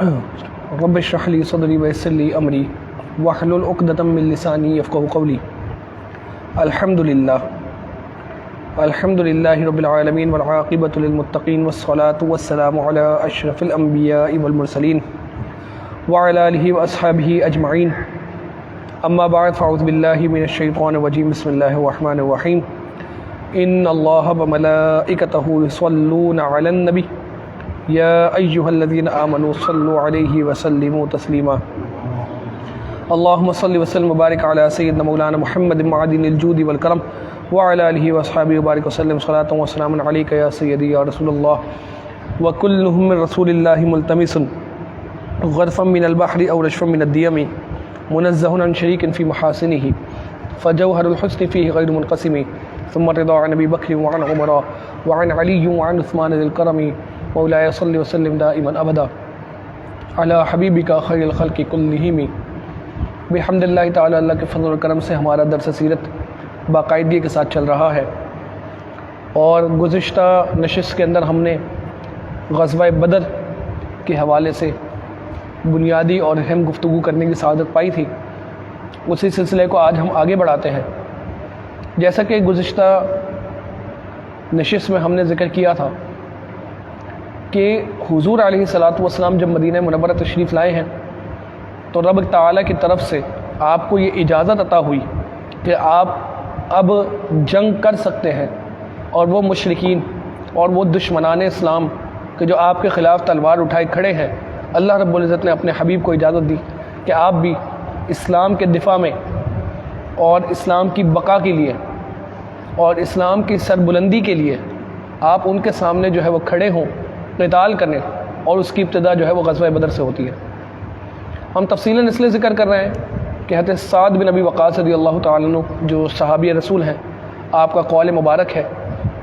رب اشرح لي صدري ويسر لي امري واحلل عقدة من لساني يفقهوا قولي. الحمد لله رب العالمين والعاقبة للمتقين والصلاة والسلام على اشرف الانبياء والمرسلين وعلى آله واصحابه اجمعين. اما بعد فاعوذ بالله من الشيطان الرجيم. بسم الله الرحمن الرحيم. ان الله وملائكته يصلون على النبي یا ایہا الذین آمنوا صلوا علیہ وسلموا تسلیما. اللہم صل وسلم وبارک علی سیدنا مولانا محمد معدن الجود والکرم وعلی آلہ واصحابہ وبارک وسلم صلاۃ وسلام علیک یا سیدی یا رسول اللہ وکلہم من رسول اللہ ملتمس غرفا من البحر او رشفا من الدیم منزہ عن شریک فی محاسنہ فجوہر الحسن فیہ غیر منقسم ثم الرضا عن ابی بکر وعن عمر وعن علی وعن عثمان ذی الکرم مولاي صلی وسلم دائما ابدا علی حبیبک خیر الخلق کلہم. بحمد اللہ تعالی، اللہ کے فضل و کرم سے ہمارا درس سیرت باقاعدگی کے ساتھ چل رہا ہے، اور گزشتہ نشست کے اندر ہم نے غزوہ بدر کے حوالے سے بنیادی اور اہم گفتگو کرنے کی سعادت پائی تھی. اسی سلسلے کو آج ہم آگے بڑھاتے ہیں. جیسا کہ گزشتہ نشست میں ہم نے ذکر کیا تھا کہ حضور علیہ الصلاۃ والسلام جب مدینہ منورہ تشریف لائے ہیں تو رب تعالیٰ کی طرف سے آپ کو یہ اجازت عطا ہوئی کہ آپ اب جنگ کر سکتے ہیں، اور وہ مشرکین اور وہ دشمنان اسلام کہ جو آپ کے خلاف تلوار اٹھائے کھڑے ہیں، اللہ رب العزت نے اپنے حبیب کو اجازت دی کہ آپ بھی اسلام کے دفاع میں اور اسلام کی بقا کے لیے اور اسلام کی سربلندی کے لیے آپ ان کے سامنے جو ہے وہ کھڑے ہوں قتال کرنے، اور اس کی ابتدا جو ہے وہ غزوہ بدر سے ہوتی ہے. ہم تفصیلاً اس لیے ذکر کر رہے ہیں کہ حضرت سعد بن ابی وقاص رضی اللہ تعالیٰ عنہ جو صحابی رسول ہیں، آپ کا قول مبارک ہے.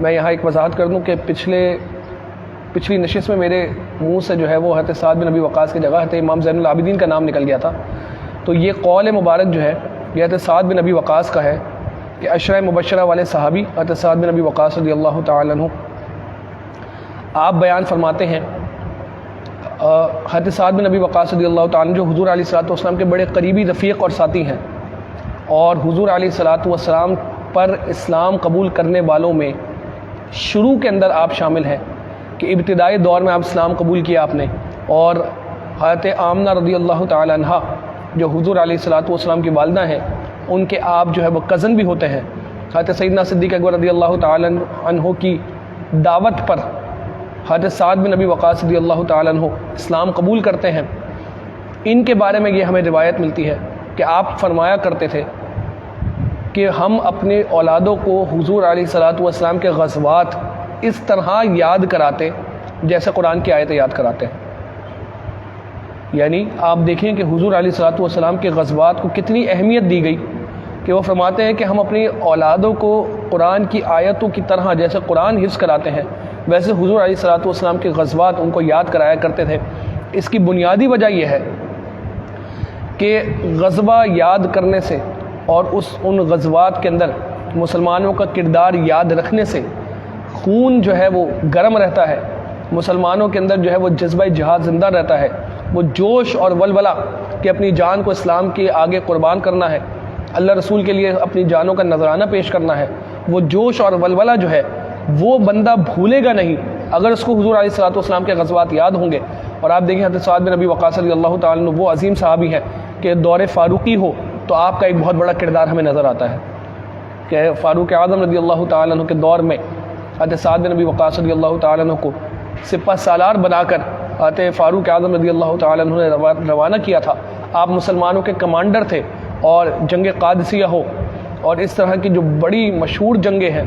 میں یہاں ایک وضاحت کر دوں کہ پچھلی نشست میں میرے منہ سے جو ہے وہ حضرت سعد بن ابی وقاص کی جگہ حضرت امام زین العابدین کا نام نکل گیا تھا. تو یہ قول مبارک جو ہے یہ حضرت سعد بن ابی وقاص کا ہے کہ عشرہ مبشرہ والے صحابی حضرت سعد بن ابی وقاص رضی اللہ تعالیٰ عنہ آپ بیان فرماتے ہیں. حضرت سعد بن ابی وقاص رضی اللہ تعالیٰ عنہ جو حضور علیہ الصلوۃ والسلام کے بڑے قریبی رفیق اور ساتھی ہیں، اور حضور علیہ الصلوۃ والسلام پر اسلام قبول کرنے والوں میں شروع کے اندر آپ شامل ہیں کہ ابتدائی دور میں آپ اسلام قبول کیا آپ نے. اور حضرت آمنہ رضی اللہ تعالیٰ عنہ جو حضور علیہ الصلوۃ والسلام کی والدہ ہیں، ان کے آپ جو ہے وہ کزن بھی ہوتے ہیں. حضرت سیدنا صدیق اکبر رضی اللہ تعالیٰ عنہ کی دعوت پر حضرت سعد بن ابی وقاص رضی اللہ تعالیٰ عنہ اسلام قبول کرتے ہیں. ان کے بارے میں یہ ہمیں روایت ملتی ہے کہ آپ فرمایا کرتے تھے کہ ہم اپنے اولادوں کو حضور علیہ الصلوۃ والسلام کے غزوات اس طرح یاد کراتے جیسے قرآن کی آیتیں یاد کراتے ہیں. یعنی آپ دیکھیں کہ حضور علیہ الصلوۃ والسلام کے غزوات کو کتنی اہمیت دی گئی کہ وہ فرماتے ہیں کہ ہم اپنی اولادوں کو قرآن کی آیتوں کی طرح جیسے قرآن حفظ کراتے ہیں ویسے حضور علیہ الصلوۃ والسلام کے غزوات ان کو یاد کرایا کرتے تھے. اس کی بنیادی وجہ یہ ہے کہ غزوہ یاد کرنے سے اور ان غزوات کے اندر مسلمانوں کا کردار یاد رکھنے سے خون جو ہے وہ گرم رہتا ہے، مسلمانوں کے اندر جو ہے وہ جذبہ جہاد زندہ رہتا ہے، وہ جوش اور ولولہ کہ اپنی جان کو اسلام کے آگے قربان کرنا ہے، اللہ رسول کے لیے اپنی جانوں کا نذرانہ پیش کرنا ہے. وہ جوش اور ولولہ جو ہے وہ بندہ بھولے گا نہیں اگر اس کو حضور علیہ الصلوۃ والسلام کے غزوات یاد ہوں گے. اور آپ دیکھیں حضرت سعد بن ابی وقاص رضی اللہ تعالیٰ عنہ وہ عظیم صحابی ہیں کہ دور فاروقی ہو تو آپ کا ایک بہت بڑا کردار ہمیں نظر آتا ہے کہ فاروق اعظم رضی اللہ تعالیٰ عنہ کے دور میں حضرت سعد بن ابی وقاص رضی اللہ تعالیٰ عنہ کو سپہ سالار بنا کر حضرت فاروق اعظم رضی اللہ تعالیٰ عنہ نے روانہ کیا تھا. آپ مسلمانوں کے کمانڈر تھے، اور جنگ قادسیہ ہو اور اس طرح کی جو بڑی مشہور جنگیں ہیں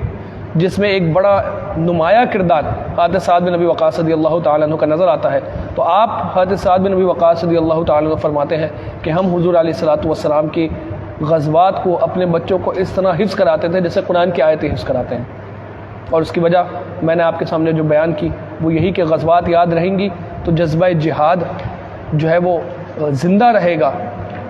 جس میں ایک بڑا نمایاں کردار حضرت سعد بن ابی وقاص رضی اللہ تعالیٰ عنہ کا نظر آتا ہے. تو آپ حضرت سعد بن ابی وقاص رضی اللہ تعالیٰ عنہ فرماتے ہیں کہ ہم حضور علیہ الصلوۃ والسلام کی غزوات کو اپنے بچوں کو اس طرح حفظ کراتے تھے جیسے قرآن کی آیتیں حفظ کراتے ہیں. اور اس کی وجہ میں نے آپ کے سامنے جو بیان کی وہ یہی کہ غزوات یاد رہیں گی تو جذبہ جہاد جو ہے وہ زندہ رہے گا،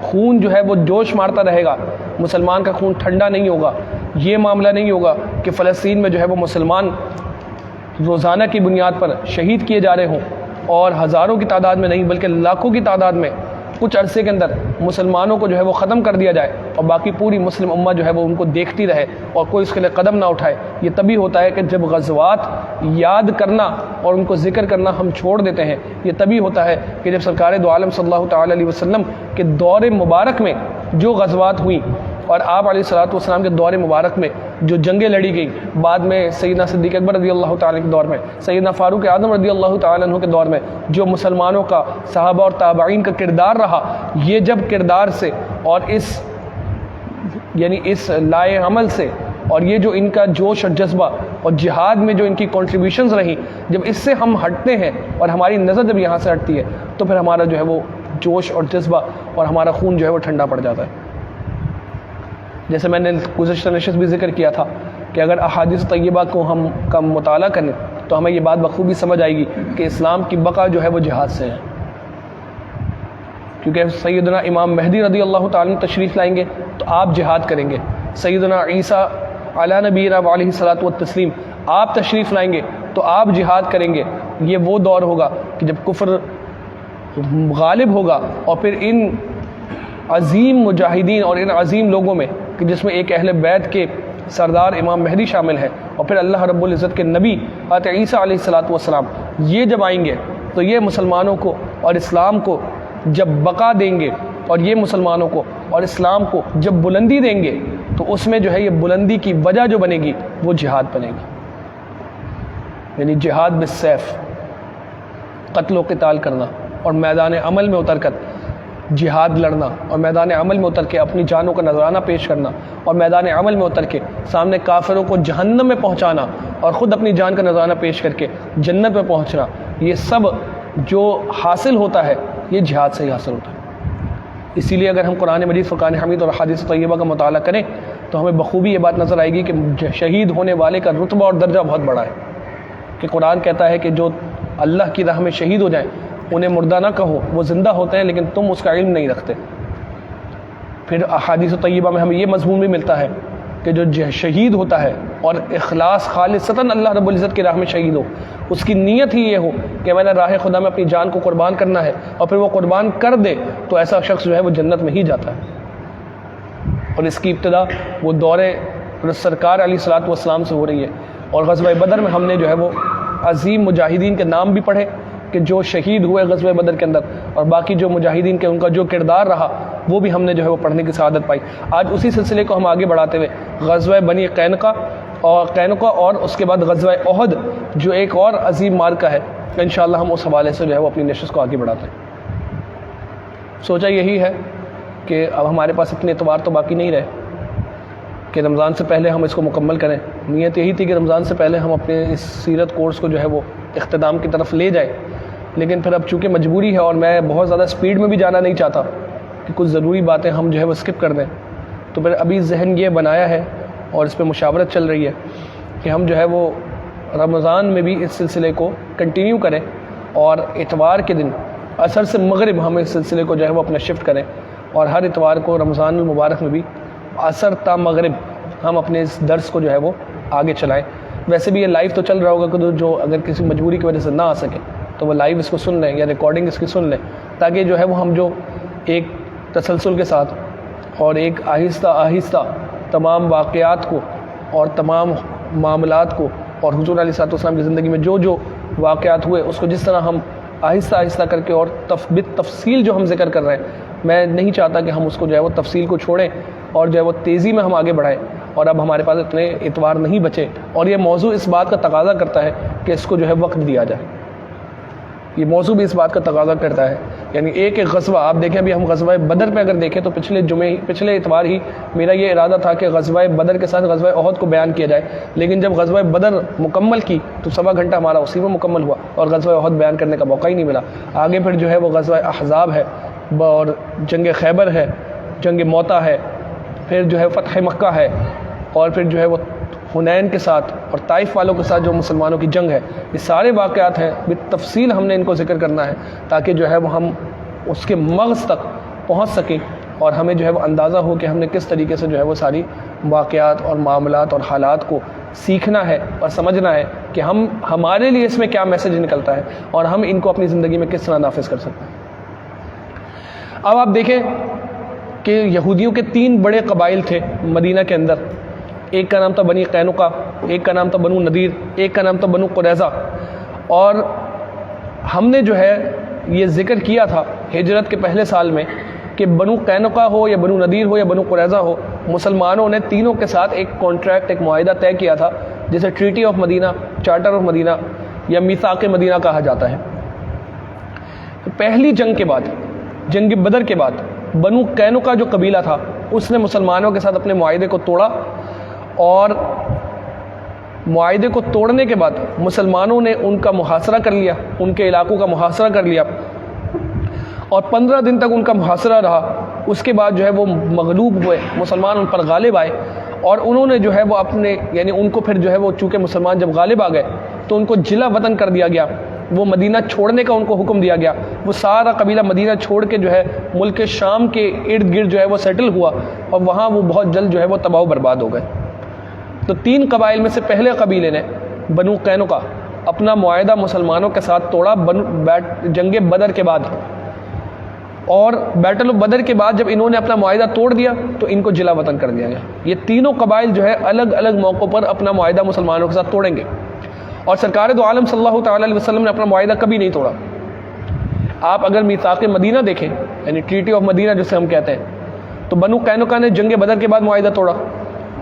خون جو ہے وہ جوش مارتا رہے گا، مسلمان کا خون ٹھنڈا نہیں ہوگا. یہ معاملہ نہیں ہوگا کہ فلسطین میں جو ہے وہ مسلمان روزانہ کی بنیاد پر شہید کیے جا رہے ہوں اور ہزاروں کی تعداد میں نہیں بلکہ لاکھوں کی تعداد میں کچھ عرصے کے اندر مسلمانوں کو جو ہے وہ ختم کر دیا جائے اور باقی پوری مسلم امت جو ہے وہ ان کو دیکھتی رہے اور کوئی اس کے لیے قدم نہ اٹھائے، یہ تبھی ہوتا ہے کہ جب غزوات یاد کرنا اور ان کو ذکر کرنا ہم چھوڑ دیتے ہیں۔ یہ تبھی ہوتا ہے کہ جب سرکار دو عالم صلی اللہ تعالیٰ علیہ وسلم کے دور مبارک میں جو غزوات ہوئیں اور آپ علیہ الصلوۃ والسلام کے دور مبارک میں جو جنگیں لڑی گئیں، بعد میں سیدنا صدیق اکبر رضی اللہ تعالیٰ کے دور میں، سیدنا فاروق اعظم رضی اللہ تعالیٰ عنہ کے دور میں جو مسلمانوں کا، صحابہ اور تابعین کا کردار رہا، یہ جب کردار سے اور اس لائے عمل سے اور یہ جو ان کا جوش اور جذبہ اور جہاد میں جو ان کی کنٹریبیوشنز رہیں، جب اس سے ہم ہٹتے ہیں اور ہماری نظر جب یہاں سے ہٹتی ہے تو پھر ہمارا جو ہے وہ جوش اور جذبہ اور ہمارا خون جو ہے وہ ٹھنڈا پڑ جاتا ہے۔ جیسے میں نے گزشتہ نشست بھی ذکر کیا تھا کہ اگر احادیث طیبہ کو ہم کا مطالعہ کریں تو ہمیں یہ بات بخوبی سمجھ آئے گی کہ اسلام کی بقا جو ہے وہ جہاد سے ہے، کیونکہ سیدنا امام مہدی رضی اللہ تعالیٰ تشریف لائیں گے تو آپ جہاد کریں گے، سیدنا عیسیٰ علی نبینا علیہ الصلوۃ والتسلیم آپ تشریف لائیں گے تو آپ جہاد کریں گے۔ یہ وہ دور ہوگا کہ جب کفر غالب ہوگا اور پھر ان عظیم مجاہدین اور ان عظیم لوگوں میں کہ جس میں ایک اہل بیت کے سردار امام مہدی شامل ہے اور پھر اللہ رب العزت کے نبی حضرت عیسیٰ علیہ الصلوۃ والسلام، یہ جب آئیں گے تو یہ مسلمانوں کو اور اسلام کو جب بقا دیں گے اور یہ مسلمانوں کو اور اسلام کو جب بلندی دیں گے تو اس میں جو ہے یہ بلندی کی وجہ جو بنے گی وہ جہاد بنے گی، یعنی جہاد بالسیف، قتل و قتال کرنا اور میدان عمل میں اتر کر جہاد لڑنا اور میدان عمل میں اتر کے اپنی جانوں کا نذرانہ پیش کرنا اور میدان عمل میں اتر کے سامنے کافروں کو جہنم میں پہنچانا اور خود اپنی جان کا نذرانہ پیش کر کے جنت میں پہنچنا، یہ سب جو حاصل ہوتا ہے یہ جہاد سے ہی حاصل ہوتا ہے۔ اسی لیے اگر ہم قرآن مجید، فرقان حمید اور احادیث طیبہ کا مطالعہ کریں تو ہمیں بخوبی یہ بات نظر آئے گی کہ شہید ہونے والے کا رتبہ اور درجہ بہت بڑا ہے، کہ قرآن کہتا ہے کہ جو اللہ کی راہ میں شہید ہو جائیں انہیں مردہ نہ کہو، وہ زندہ ہوتے ہیں لیکن تم اس کا علم نہیں رکھتے۔ پھر احادیث طیبہ میں ہمیں یہ مضمون بھی ملتا ہے کہ جو شہید ہوتا ہے اور اخلاص خالصتاً اللہ رب العزت کی راہ میں شہید ہو، اس کی نیت ہی یہ ہو کہ میں نے راہ خدا میں اپنی جان کو قربان کرنا ہے اور پھر وہ قربان کر دے تو ایسا شخص جو ہے وہ جنت میں ہی جاتا ہے۔ اور اس کی ابتدا وہ دور سرکار علیہ الصلوۃ والسلام سے ہو رہی ہے، اور غزوہ بدر میں ہم نے جو ہے وہ عظیم مجاہدین کے نام بھی پڑھے کہ جو شہید ہوئے غزوہ بدر کے اندر، اور باقی جو مجاہدین کے ان کا جو کردار رہا وہ بھی ہم نے جو ہے وہ پڑھنے کی سعادت پائی۔ آج اسی سلسلے کو ہم آگے بڑھاتے ہوئے غزوہ بنی قینقاع اور اس کے بعد غزوہ احد جو ایک اور عظیم مارکہ ہے، انشاءاللہ ہم اس حوالے سے جو ہے وہ اپنی نشست کو آگے بڑھاتے ہیں۔ سوچا یہی ہے کہ اب ہمارے پاس اتنے اتوار تو باقی نہیں رہے کہ رمضان سے پہلے ہم اس کو مکمل کریں۔ نیت یہی تھی کہ رمضان سے پہلے ہم اپنے اس سیرت کورس کو جو ہے وہ اختتام کی طرف لے جائیں، لیکن پھر اب چونکہ مجبوری ہے اور میں بہت زیادہ سپیڈ میں بھی جانا نہیں چاہتا کہ کچھ ضروری باتیں ہم جو ہے وہ اسکپ کر دیں، تو پھر ابھی ذہن یہ بنایا ہے اور اس پہ مشاورت چل رہی ہے کہ ہم جو ہے وہ رمضان میں بھی اس سلسلے کو کنٹینیو کریں اور اتوار کے دن عصر سے مغرب ہم اس سلسلے کو جو ہے وہ اپنا شفٹ کریں، اور ہر اتوار کو رمضان المبارک میں بھی عصر تا مغرب ہم اپنے اس درس کو جو ہے وہ آگے چلائیں۔ ویسے بھی یہ لائیو تو چل رہا ہوگا کہ جو اگر کسی مجبوری کی وجہ سے نہ آ سکے تو وہ لائیو اس کو سن لیں یا ریکارڈنگ اس کی سن لیں، تاکہ جو ہے وہ ہم جو ایک تسلسل کے ساتھ اور ایک آہستہ آہستہ تمام واقعات کو اور تمام معاملات کو اور حضور علیہ الصلوۃ والسلام کی زندگی میں جو جو واقعات ہوئے اس کو جس طرح ہم آہستہ آہستہ کر کے اور تفصیل جو ہم ذکر کر رہے ہیں، میں نہیں چاہتا کہ ہم اس کو جو ہے وہ تفصیل کو چھوڑیں اور جو ہے وہ تیزی میں ہم آگے بڑھائیں، اور اب ہمارے پاس اتنے اتوار نہیں بچے، اور یہ موضوع اس بات کا تقاضا کرتا ہے کہ اس کو جو ہے وقت دیا جائے۔ یہ موضوع بھی اس بات کا تقاضا کرتا ہے، یعنی ایک ایک غزوہ آپ دیکھیں، ابھی ہم غزوہ بدر پہ اگر دیکھیں تو پچھلے اتوار ہی میرا یہ ارادہ تھا کہ غزوہ بدر کے ساتھ غزوہ احد کو بیان کیا جائے، لیکن جب غزوہ بدر مکمل کی تو 1.25 گھنٹہ ہمارا اسی میں مکمل ہوا اور غزوہ احد بیان کرنے کا موقع ہی نہیں ملا۔ آگے پھر جو ہے وہ غزوہ احزاب ہے اور جنگ خیبر ہے، جنگ موتا ہے، پھر جو ہے فتح مکہ ہے، اور پھر جو ہے وہ حنین کے ساتھ اور طائف والوں کے ساتھ جو مسلمانوں کی جنگ ہے، یہ سارے واقعات ہیں بالتفصیل ہم نے ان کو ذکر کرنا ہے تاکہ جو ہے وہ ہم اس کے مغز تک پہنچ سکیں اور ہمیں جو ہے وہ اندازہ ہو کہ ہم نے کس طریقے سے جو ہے وہ ساری واقعات اور معاملات اور حالات کو سیکھنا ہے اور سمجھنا ہے کہ ہمارے لیے اس میں کیا میسج نکلتا ہے اور ہم ان کو اپنی زندگی میں کس طرح نافذ کر سکتے ہیں۔ اب آپ دیکھیں کہ یہودیوں کے 3 بڑے قبائل تھے مدینہ کے اندر، ایک کا نام تھا بنی قینقاع، ایک کا نام تھا بنو نذیر، ایک کا نام تھا بنو قریظہ۔ اور ہم نے جو ہے یہ ذکر کیا تھا ہجرت کے پہلے سال میں کہ بنو قینقاع ہو یا بنو نذیر ہو یا بنو قریظہ ہو، مسلمانوں نے تینوں کے ساتھ ایک کانٹریکٹ، ایک معاہدہ طے کیا تھا جسے treaty of Medina, charter of Medina یا میثاق مدینہ کہا جاتا ہے۔ پہلی جنگ کے بعد، جنگ بدر کے بعد، بنو قینقاع جو قبیلہ تھا اس نے مسلمانوں کے ساتھ اپنے معاہدے کو توڑا، اور معاہدے کو توڑنے کے بعد مسلمانوں نے ان کا محاصرہ کر لیا، ان کے علاقوں کا محاصرہ کر لیا، اور 15 دن تک ان کا محاصرہ رہا۔ اس کے بعد جو ہے وہ مغلوب ہوئے، مسلمان ان پر غالب آئے، اور انہوں نے جو ہے وہ اپنے یعنی ان کو پھر جو ہے وہ چونکہ مسلمان جب غالب آ گئے تو ان کو جلا وطن کر دیا گیا، وہ مدینہ چھوڑنے کا ان کو حکم دیا گیا۔ وہ سارا قبیلہ مدینہ چھوڑ کے جو ہے ملک شام کے ارد گرد جو ہے وہ سیٹل ہوا، اور وہاں وہ بہت جلد جو ہے وہ تباہ و برباد ہو گئے۔ تو 3 قبائل میں سے پہلے قبیلے نے بنو قینقاع اپنا معاہدہ مسلمانوں کے ساتھ توڑا جنگ بدر کے بعد، اور بیٹل آف بدر کے بعد جب انہوں نے اپنا معاہدہ توڑ دیا تو ان کو جلا وطن کر دیا گیا۔ یہ تینوں قبائل جو ہے الگ الگ موقعوں پر اپنا معاہدہ مسلمانوں کے ساتھ توڑیں گے، اور سرکار دو عالم صلی اللہ تعالی علیہ وسلم نے اپنا معاہدہ کبھی نہیں توڑا۔ آپ اگر میثاق مدینہ دیکھیں، یعنی ٹریٹی آف مدینہ جسے ہم کہتے ہیں، تو بنو قینقاع نے جنگ بدر کے بعد معاہدہ توڑا،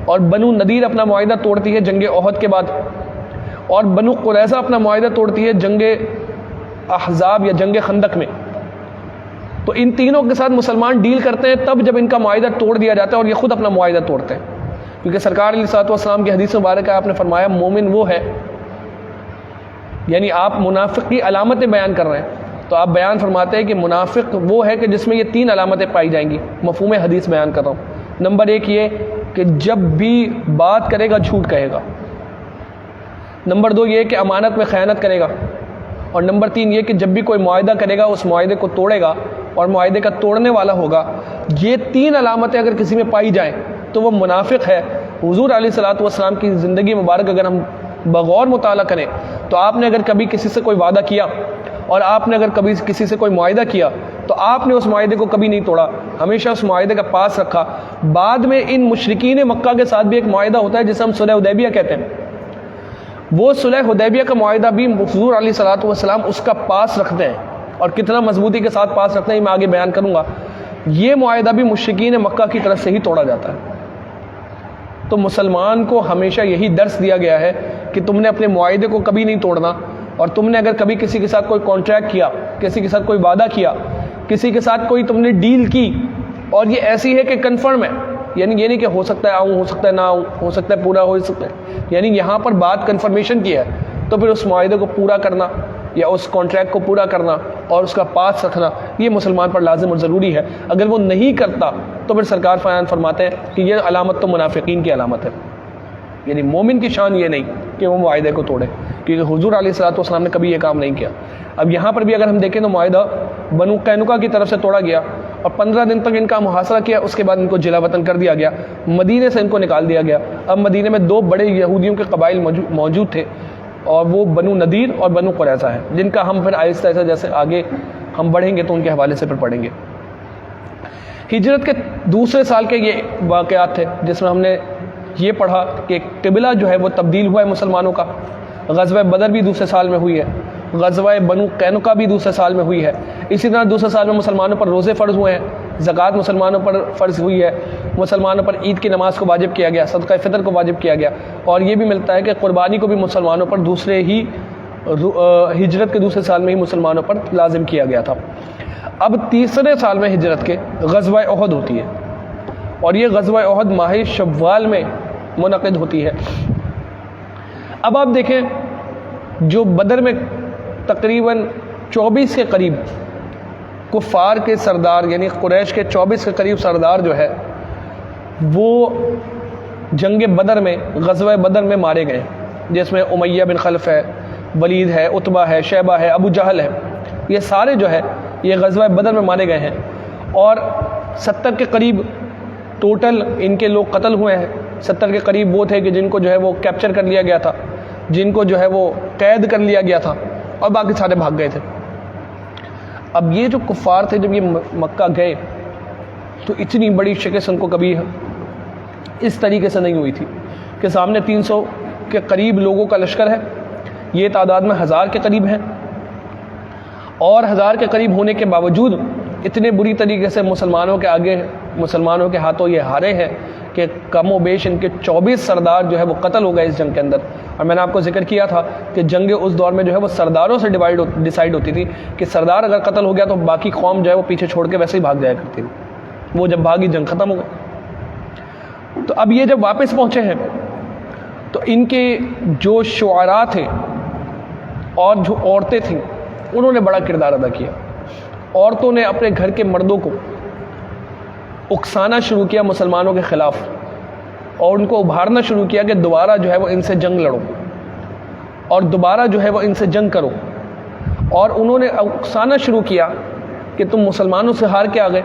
اور بنو نذیر اپنا معاہدہ توڑتی ہے جنگ احد کے بعد، اور بنو قریظہ اپنا معاہدہ توڑتی ہے جنگ احزاب یا جنگ خندق میں۔ تو ان تینوں کے ساتھ مسلمان ڈیل کرتے ہیں تب جب ان کا معاہدہ توڑ دیا جاتا ہے، اور یہ خود اپنا معاہدہ توڑتے ہیں، کیونکہ سرکار علیہ الصلوۃ والسلام کی حدیث مبارکہ آپ نے فرمایا مومن وہ ہے، یعنی آپ منافق کی علامتیں بیان کر رہے ہیں تو آپ بیان فرماتے ہیں کہ منافق وہ ہے کہ جس میں یہ 3 علامتیں پائی جائیں گی، مفہوم حدیث بیان کر رہا ہوں۔ نمبر 1 یہ کہ جب بھی بات کرے گا جھوٹ کہے گا، نمبر 2 یہ کہ امانت میں خیانت کرے گا، اور نمبر 3 یہ کہ جب بھی کوئی معاہدہ کرے گا اس معاہدے کو توڑے گا اور معاہدے کا توڑنے والا ہوگا۔ یہ 3 علامتیں اگر کسی میں پائی جائیں تو وہ منافق ہے۔ حضور علیہ الصلوۃ والسلام کی زندگی مبارک اگر ہم بغور مطالعہ کریں تو آپ نے اگر کبھی کسی سے کوئی وعدہ کیا اور آپ نے اگر کبھی کسی سے کوئی معاہدہ کیا تو آپ نے اس معاہدے کو کبھی نہیں توڑا، ہمیشہ اس معاہدے کا پاس رکھا۔ بعد میں ان مشرکین مکہ کے ساتھ بھی ایک معاہدہ ہوتا ہے جسے ہم صلح حدیبیہ کہتے ہیں، وہ صلح حدیبیہ کا معاہدہ بھی حضور علیہ الصلوۃ والسلام اس کا پاس رکھتے ہیں، اور کتنا مضبوطی کے ساتھ پاس رکھتے ہیں میں آگے بیان کروں گا۔ یہ معاہدہ بھی مشرکین مکہ کی طرف سے ہی توڑا جاتا ہے۔ تو مسلمان کو ہمیشہ یہی درس دیا گیا ہے کہ تم نے اپنے معاہدے کو کبھی نہیں توڑنا، اور تم نے اگر کبھی کسی کے ساتھ کوئی کانٹریکٹ کیا، کسی کے ساتھ کوئی وعدہ کیا، کسی کے ساتھ کوئی تم نے ڈیل کی اور یہ ایسی ہے کہ کنفرم ہے، یعنی یہ نہیں کہ ہو سکتا ہے آؤں، ہو سکتا ہے نہ آؤں، ہو سکتا ہے پورا ہو سکتا ہے، یعنی یہاں پر بات کنفرمیشن کی ہے، تو پھر اس معاہدے کو پورا کرنا یا اس کانٹریکٹ کو پورا کرنا اور اس کا پاس رکھنا یہ مسلمان پر لازم اور ضروری ہے۔ اگر وہ نہیں کرتا تو پھر سرکار فرماتے ہیں کہ یہ علامت تو منافقین کی علامت ہے، یعنی مومن کی شان یہ نہیں کہ وہ معاہدے کو توڑے، کیونکہ حضور علیہ الصلوۃ والسلام نے کبھی یہ کام نہیں کیا۔ اب یہاں پر بھی اگر ہم دیکھیں تو معاہدہ بنو قینقاع کی طرف سے توڑا گیا، اور 15 دن تک ان کا محاصرہ کیا، اس کے بعد ان کو جلا وطن کر دیا گیا، مدینے سے ان کو نکال دیا گیا۔ اب مدینے میں 2 بڑے یہودیوں کے قبائل موجود تھے، اور وہ بنو نذیر اور بنو قریظہ ہیں، جن کا ہم پھر آہستہ آہستہ جیسے آگے ہم بڑھیں گے تو ان کے حوالے سے پھر پڑھیں گے۔ ہجرت کے دوسرے سال کے یہ واقعات تھے جس میں ہم نے یہ پڑھا کہ قبلہ جو ہے وہ تبدیل ہوا ہے مسلمانوں کا۔ غزوہ بدر بھی دوسرے سال میں ہوئی ہے، غزوہ بنو قینقاع بھی دوسرے سال میں ہوئی ہے۔ اسی طرح دوسرے سال میں مسلمانوں پر روزے فرض ہوئے ہیں، زکوٰۃ مسلمانوں پر فرض ہوئی ہے، مسلمانوں پر عید کی نماز کو واجب کیا گیا، صدقہ فطر کو واجب کیا گیا، اور یہ بھی ملتا ہے کہ قربانی کو بھی مسلمانوں پر دوسرے ہی ہجرت کے دوسرے سال میں ہی مسلمانوں پر لازم کیا گیا تھا۔ اب تیسرے سال میں ہجرت کے غزوہ احد ہوتی ہے، اور یہ غزوہ احد ماہ شوال میں منعقد ہوتی ہے۔ اب آپ دیکھیں جو بدر میں تقریباً 24 کے قریب کفار کے سردار، یعنی قریش کے 24 کے قریب سردار جو ہے وہ جنگ بدر میں، غزوہ بدر میں مارے گئے، جس میں امیہ بن خلف ہے، ولید ہے، عتبہ ہے، شیبہ ہے، ابو جہل ہے، یہ سارے جو ہے یہ غزوہ بدر میں مارے گئے ہیں، اور 70 کے قریب ٹوٹل ان کے لوگ قتل ہوئے ہیں، 70 کے قریب وہ تھے کہ جن کو جو ہے وہ کیپچر کر لیا گیا تھا، جن کو جو ہے وہ قید کر لیا گیا تھا، اور باقی سارے بھاگ گئے تھے۔ اب یہ جو کفار تھے جب یہ مکہ گئے تو اتنی بڑی شکست ان کو کبھی اس طریقے سے نہیں ہوئی تھی کہ سامنے 300 کے قریب لوگوں کا لشکر ہے، یہ تعداد میں 1000 کے قریب ہیں، اور 1000 کے قریب ہونے کے باوجود اتنے بری طریقے سے مسلمانوں کے آگے، مسلمانوں کے ہاتھوں یہ ہارے ہیں کہ کم و بیش ان کے 24 سردار جو ہے وہ قتل ہو گئے اس جنگ کے اندر۔ اور میں نے آپ کو ذکر کیا تھا کہ جنگ اس دور میں جو ہے وہ سرداروں سے ڈیسائیڈ ہوتی تھی کہ سردار اگر قتل ہو گیا تو باقی قوم جو ہے وہ پیچھے چھوڑ کے ویسے ہی بھاگ جایا کرتی تھی، وہ جب بھاگی جنگ ختم ہو گئی۔ تو اب یہ جب واپس پہنچے ہیں تو ان کے جو شعراء تھے اور جو عورتیں تھیں انہوں نے بڑا کردار ادا کیا۔ عورتوں نے اپنے گھر کے مردوں کو اکسانا شروع کیا مسلمانوں کے خلاف، اور ان کو ابھارنا شروع کیا کہ دوبارہ جو ہے وہ ان سے جنگ لڑو اور دوبارہ جو ہے وہ ان سے جنگ کرو، اور انہوں نے اکسانا شروع کیا کہ تم مسلمانوں سے ہار کے آ گئے،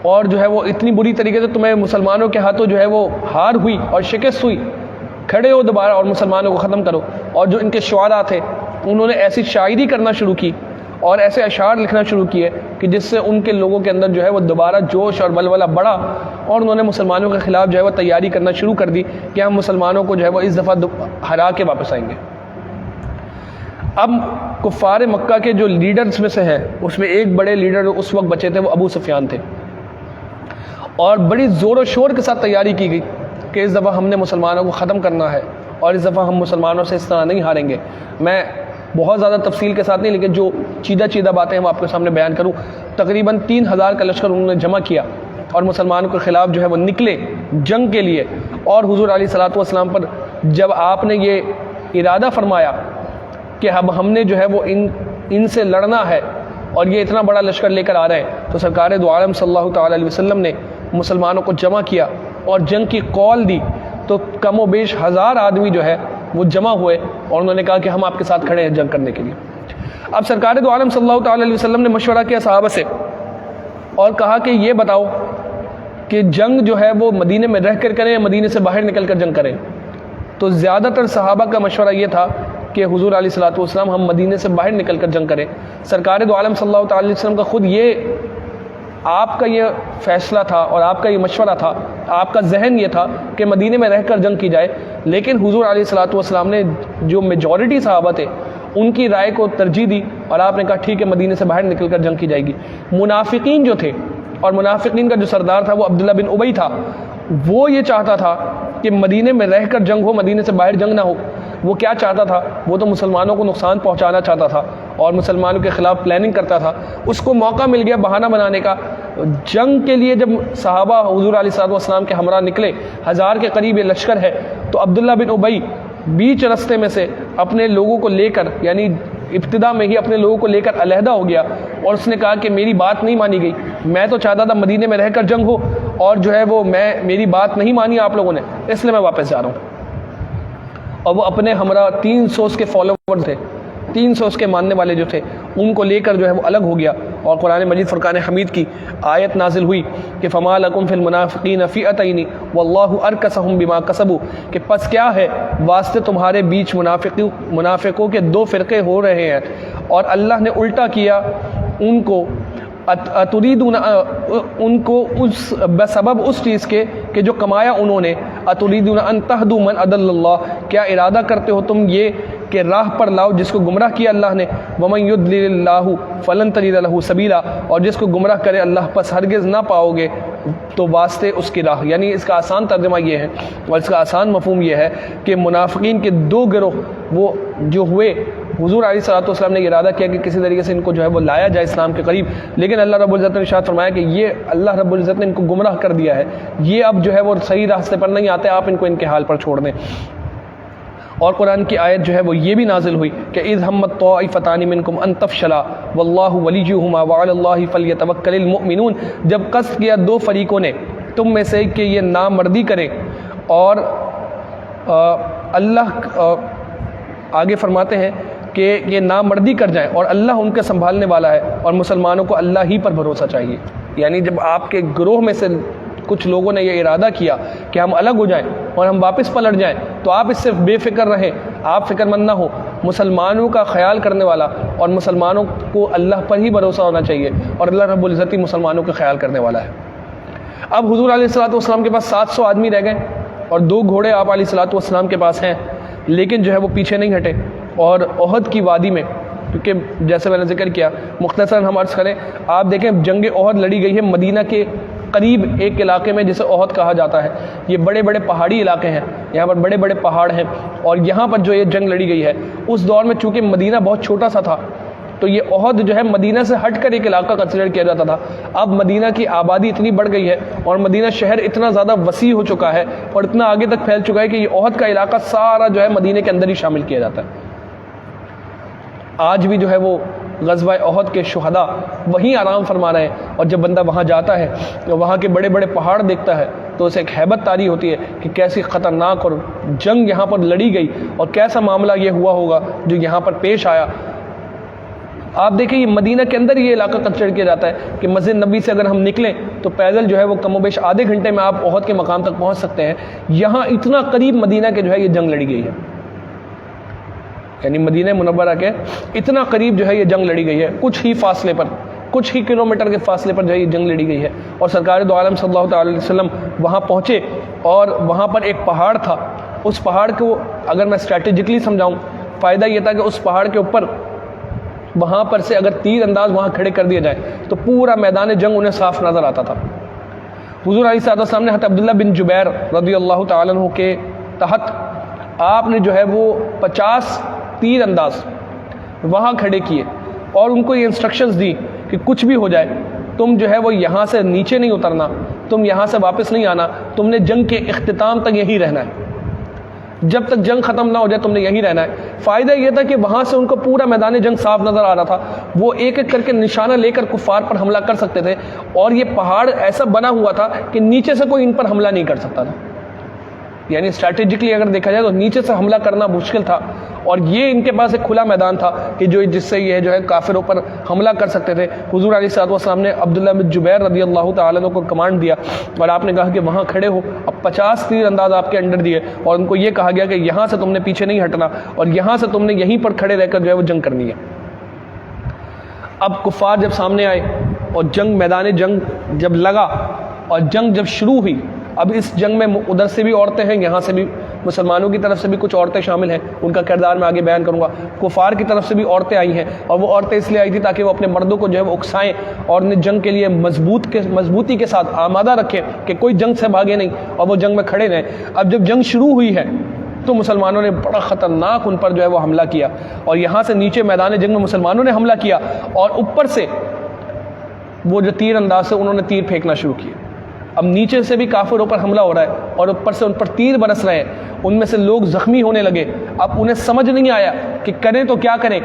اور جو ہے وہ اتنی بری طریقے سے تمہیں مسلمانوں کے ہاتھوں جو ہے وہ ہار ہوئی اور شکست ہوئی، کھڑے ہو دوبارہ اور مسلمانوں کو ختم کرو۔ اور جو ان کے شعراء تھے انہوں نے ایسی شاعری کرنا شروع کی اور ایسے اشعار لکھنا شروع کیے کہ جس سے ان کے لوگوں کے اندر جو ہے وہ دوبارہ جوش اور ولولہ بڑھا، اور انہوں نے مسلمانوں کے خلاف جو ہے وہ تیاری کرنا شروع کر دی کہ ہم مسلمانوں کو جو ہے وہ اس دفعہ ہرا کے واپس آئیں گے۔ اب کفار مکہ کے جو لیڈرز میں سے ہیں اس میں ایک بڑے لیڈر اس وقت بچے تھے، وہ ابو سفیان تھے، اور بڑی زور و شور کے ساتھ تیاری کی گئی کہ اس دفعہ ہم نے مسلمانوں کو ختم کرنا ہے اور اس دفعہ ہم مسلمانوں سے اس طرح نہیں ہاریں گے۔ میں بہت زیادہ تفصیل کے ساتھ نہیں، لیکن جو چیدہ باتیں ہیں وہ آپ کے سامنے بیان کروں۔ تقریباً 3000 کا لشکر انہوں نے جمع کیا اور مسلمانوں کے خلاف جو ہے وہ نکلے جنگ کے لیے، اور حضور علیہ الصلوۃ والسلام پر جب آپ نے یہ ارادہ فرمایا کہ اب ہم نے جو ہے وہ ان سے لڑنا ہے اور یہ اتنا بڑا لشکر لے کر آ رہے ہیں، تو سرکار دو عالم صلی اللہ تعالیٰ علیہ وسلم نے مسلمانوں کو جمع کیا اور جنگ کی کال دی، تو کم و بیش 1000 آدمی جو ہے وہ جمع ہوئے اور انہوں نے کہا کہ ہم آپ کے ساتھ کھڑے ہیں جنگ کرنے کے لیے۔ اب سرکار دو عالم صلی اللہ تعالیٰ علیہ وسلم نے مشورہ کیا صحابہ سے اور کہا کہ یہ بتاؤ کہ جنگ جو ہے وہ مدینے میں رہ کر کریں یا مدینے سے باہر نکل کر جنگ کریں؟ تو زیادہ تر صحابہ کا مشورہ یہ تھا کہ حضور علیہ الصلوۃ والسلام ہم مدینے سے باہر نکل کر جنگ کریں۔ سرکار دو عالم صلی اللہ تعالیٰ علیہ وسلم کا خود یہ آپ کا یہ فیصلہ تھا اور آپ کا یہ مشورہ تھا، آپ کا ذہن یہ تھا کہ مدینے میں رہ کر جنگ کی جائے، لیکن حضور علیہ الصلوۃ والسلام نے جو میجورٹی صحابہ تھے ان کی رائے کو ترجیح دی اور آپ نے کہا ٹھیک ہے مدینے سے باہر نکل کر جنگ کی جائے گی۔ منافقین جو تھے، اور منافقین کا جو سردار تھا وہ عبداللہ بن ابی تھا، وہ یہ چاہتا تھا کہ مدینے میں رہ کر جنگ ہو، مدینے سے باہر جنگ نہ ہو۔ وہ کیا چاہتا تھا؟ وہ تو مسلمانوں کو نقصان پہنچانا چاہتا تھا اور مسلمانوں کے خلاف پلاننگ کرتا تھا۔ اس کو موقع مل گیا بہانہ بنانے کا۔ جنگ کے لیے جب صحابہ حضور علیہ الصلوۃ والسلام کے ہمراہ نکلے، 1000 کے قریب یہ لشکر ہے، تو عبداللہ بن ابی بیچ رستے میں سے اپنے لوگوں کو لے کر، یعنی ابتدا میں ہی اپنے لوگوں کو لے کر علیحدہ ہو گیا، اور اس نے کہا کہ میری بات نہیں مانی گئی، میں تو چاہتا تھا مدینے میں رہ کر جنگ ہو، اور جو ہے وہ میری بات نہیں مانی آپ لوگوں نے، اس لیے میں واپس جا رہا ہوں۔ اور وہ اپنے ہمراہ 300 اس کے فالوور تھے، 300 اس کے ماننے والے جو تھے، ان کو لے کر جو ہے وہ الگ ہو گیا، اور قرآن مجید فرقان حمید کی آیت نازل ہوئی کہ فما لکم فی المنافقین فئتین واللہ ارکسہم بما کسبوا، کہ پس کیا ہے واسطے تمہارے بیچ منافقوں کے 2 فرقے ہو رہے ہیں، اور اللہ نے الٹا کیا ان کو، اتریدون ان کو اس بسبب اس چیز کے کہ جو کمایا انہوں نے، اتریدون ان تہدوا من اضل اللہ، کیا ارادہ کرتے ہو تم یہ کہ راہ پر لاؤ جس کو گمراہ کیا اللہ نے، ومن یضلل اللہ فلن تجد له سبیلا، اور جس کو گمراہ کرے اللہ پس ہرگز نہ پاؤ گے تو واسطے اس کی راہ۔ یعنی اس کا آسان ترجمہ یہ ہے اور اس کا آسان مفہوم یہ ہے کہ منافقین کے 2 گروہ وہ جو ہوئے، حضور علیہ الصلوۃ والسلام نے ارادہ کیا کہ کسی طریقے سے ان کو جو ہے وہ لایا جائے اسلام کے قریب، لیکن اللہ رب العزت نے ارشاد فرمایا کہ یہ اللہ رب العزت نے ان کو گمراہ کر دیا ہے، یہ اب جو ہے وہ صحیح راستے پر نہیں آتے، آپ ان کو ان کے حال پر چھوڑ دیں۔ اور قرآن کی آیت جو ہے وہ یہ بھی نازل ہوئی کہ اذ ہمت طائفتان منکم ان تفشلا واللہ ولیہما وعلی اللہ فلیتوکل المؤمنون، جب قصد کیا 2 فریقوں نے تم میں سے کہ یہ نامردی کریں، اور اللہ آگے فرماتے ہیں کہ یہ نامردی کر جائیں اور اللہ ان کے سنبھالنے والا ہے، اور مسلمانوں کو اللہ ہی پر بھروسہ چاہیے۔ یعنی جب آپ کے گروہ میں سے کچھ لوگوں نے یہ ارادہ کیا کہ ہم الگ ہو جائیں اور ہم واپس پلٹ جائیں، تو آپ اس سے بے فکر رہیں، آپ فکر مند نہ ہو، مسلمانوں کا خیال کرنے والا اور مسلمانوں کو اللہ پر ہی بھروسہ ہونا چاہیے، اور اللہ رب العزت ہی مسلمانوں کا خیال کرنے والا ہے۔ اب حضور علیہ الصلوۃ والسلام کے پاس 700 آدمی رہ گئے اور 2 گھوڑے آپ علیہ الصلوۃ والسلام کے پاس ہیں، لیکن جو ہے وہ پیچھے نہیں ہٹے، اور احد کی وادی میں، کیونکہ جیسے میں نے ذکر کیا مختصراً ہم عرض کریں، آپ دیکھیں جنگ احد لڑی گئی ہے مدینہ کے قریب ایک علاقے میں جسے احد کہا جاتا ہے۔ یہ بڑے بڑے پہاڑی علاقے ہیں، یہاں پر بڑے بڑے پہاڑ ہیں، اور یہاں پر جو یہ جنگ لڑی گئی ہے اس دور میں چونکہ مدینہ بہت چھوٹا سا تھا، تو یہ احد جو ہے مدینہ سے ہٹ کر ایک علاقہ کنسیڈر کیا جاتا تھا۔ اب مدینہ کی آبادی اتنی بڑھ گئی ہے اور مدینہ شہر اتنا زیادہ وسیع ہو چکا ہے اور اتنا آگے تک پھیل چکا ہے کہ یہ احد کا علاقہ سارا جو ہے مدینہ کے اندر ہی شامل کیا جاتا ہے۔ آج بھی جو ہے وہ غزوہ احد کے شہداء وہیں آرام فرما رہے ہیں، اور جب بندہ وہاں جاتا ہے تو وہاں کے بڑے بڑے پہاڑ دیکھتا ہے تو اسے ایک ہیبت طاری ہوتی ہے کہ کیسی خطرناک اور جنگ یہاں پر لڑی گئی اور کیسا معاملہ یہ ہوا ہوگا جو یہاں پر پیش آیا۔ آپ دیکھیں یہ مدینہ کے اندر یہ علاقہ کنسیڈر کیا جاتا ہے کہ مسجد نبی سے اگر ہم نکلیں تو پیدل جو ہے وہ کم و بیش آدھے گھنٹے میں آپ احد کے مقام تک پہنچ سکتے ہیں۔ یہاں اتنا قریب مدینہ کے جو ہے یہ جنگ لڑی گئی ہے، یعنی مدینہ منورہ کے اتنا قریب جو ہے یہ جنگ لڑی گئی ہے، کچھ ہی فاصلے پر، کچھ ہی کلومیٹر کے فاصلے پر جو ہے یہ جنگ لڑی گئی ہے، اور سرکار دو عالم صلی اللہ تعالی علیہ وسلم وہاں پہنچے، اور وہاں پر ایک پہاڑ تھا، اس پہاڑ کو اگر میں اسٹریٹجکلی سمجھاؤں، فائدہ یہ تھا کہ اس پہاڑ کے اوپر وہاں پر سے اگر تیر انداز وہاں کھڑے کر دیا جائے تو پورا میدان جنگ انہیں صاف نظر آتا تھا۔ حضور علیہ الصلوۃ والسلام نے حضرت عبداللہ بن جبیر رضی اللہ تعالیٰ عنہ کے تحت آپ نے جو ہے وہ 50 تیر انداز وہاں کھڑے کیے، اور ان کو یہ انسٹرکشنز دی کہ کچھ بھی ہو جائے تم جو ہے وہ یہاں سے نیچے نہیں اترنا، تم یہاں سے واپس نہیں آنا، تم نے جنگ کے اختتام تک یہی رہنا ہے، جب تک جنگ ختم نہ ہو جائے تم نے یہی رہنا ہے۔ فائدہ یہ تھا کہ وہاں سے ان کو پورا میدان جنگ صاف نظر آ رہا تھا، وہ ایک ایک کر کے نشانہ لے کر کفار پر حملہ کر سکتے تھے، اور یہ پہاڑ ایسا بنا ہوا تھا کہ نیچے سے کوئی ان پر حملہ نہیں کر سکتا تھا، یعنی اسٹریٹجکلی اگر دیکھا جائے تو نیچے سے حملہ کرنا مشکل تھا، اور یہ ان کے پاس ایک کھلا میدان تھا کہ جس سے یہ جو ہے کافروں پر حملہ کر سکتے تھے۔ حضور علیہ الصلوۃ والسلام نے عبداللہ بن جبیر رضی اللہ تعالیٰ عنہ کو کمانڈ دیا، اور آپ نے کہا کہ وہاں کھڑے ہو، اب 50 تیر انداز آپ کے انڈر دیے، اور ان کو یہ کہا گیا کہ یہاں سے تم نے پیچھے نہیں ہٹنا، اور یہاں سے تم نے یہیں پر کھڑے رہ کر جو ہے وہ جنگ کرنی ہے۔ اب کفار جب سامنے آئے اور جنگ میدان جنگ جب لگا اور جنگ جب شروع ہوئی، اب اس جنگ میں ادھر سے بھی عورتیں ہیں، یہاں سے بھی مسلمانوں کی طرف سے بھی کچھ عورتیں شامل ہیں، ان کا کردار میں آگے بیان کروں گا۔ کفار کی طرف سے بھی عورتیں آئی ہیں، اور وہ عورتیں اس لیے آئی تھیں تاکہ وہ اپنے مردوں کو جو ہے وہ اکسائیں اور انہیں جنگ کے لیے مضبوطی کے ساتھ آمادہ رکھیں کہ کوئی جنگ سے بھاگے نہیں اور وہ جنگ میں کھڑے رہیں۔ اب جب جنگ شروع ہوئی ہے تو مسلمانوں نے بڑا خطرناک ان پر جو ہے وہ حملہ کیا، اور یہاں سے نیچے میدان جنگ میں مسلمانوں نے حملہ کیا، اور اوپر سے وہ جو تیر انداز سے انہوں نے تیر پھینکنا شروع کیا۔ اب نیچے سے بھی کافروں پر حملہ ہو رہا ہے اور اوپر سے ان پر تیر برس رہے ہیں، ان میں سے لوگ زخمی ہونے لگے۔ اب انہیں سمجھ نہیں آیا کہ کریں تو کیا کریں،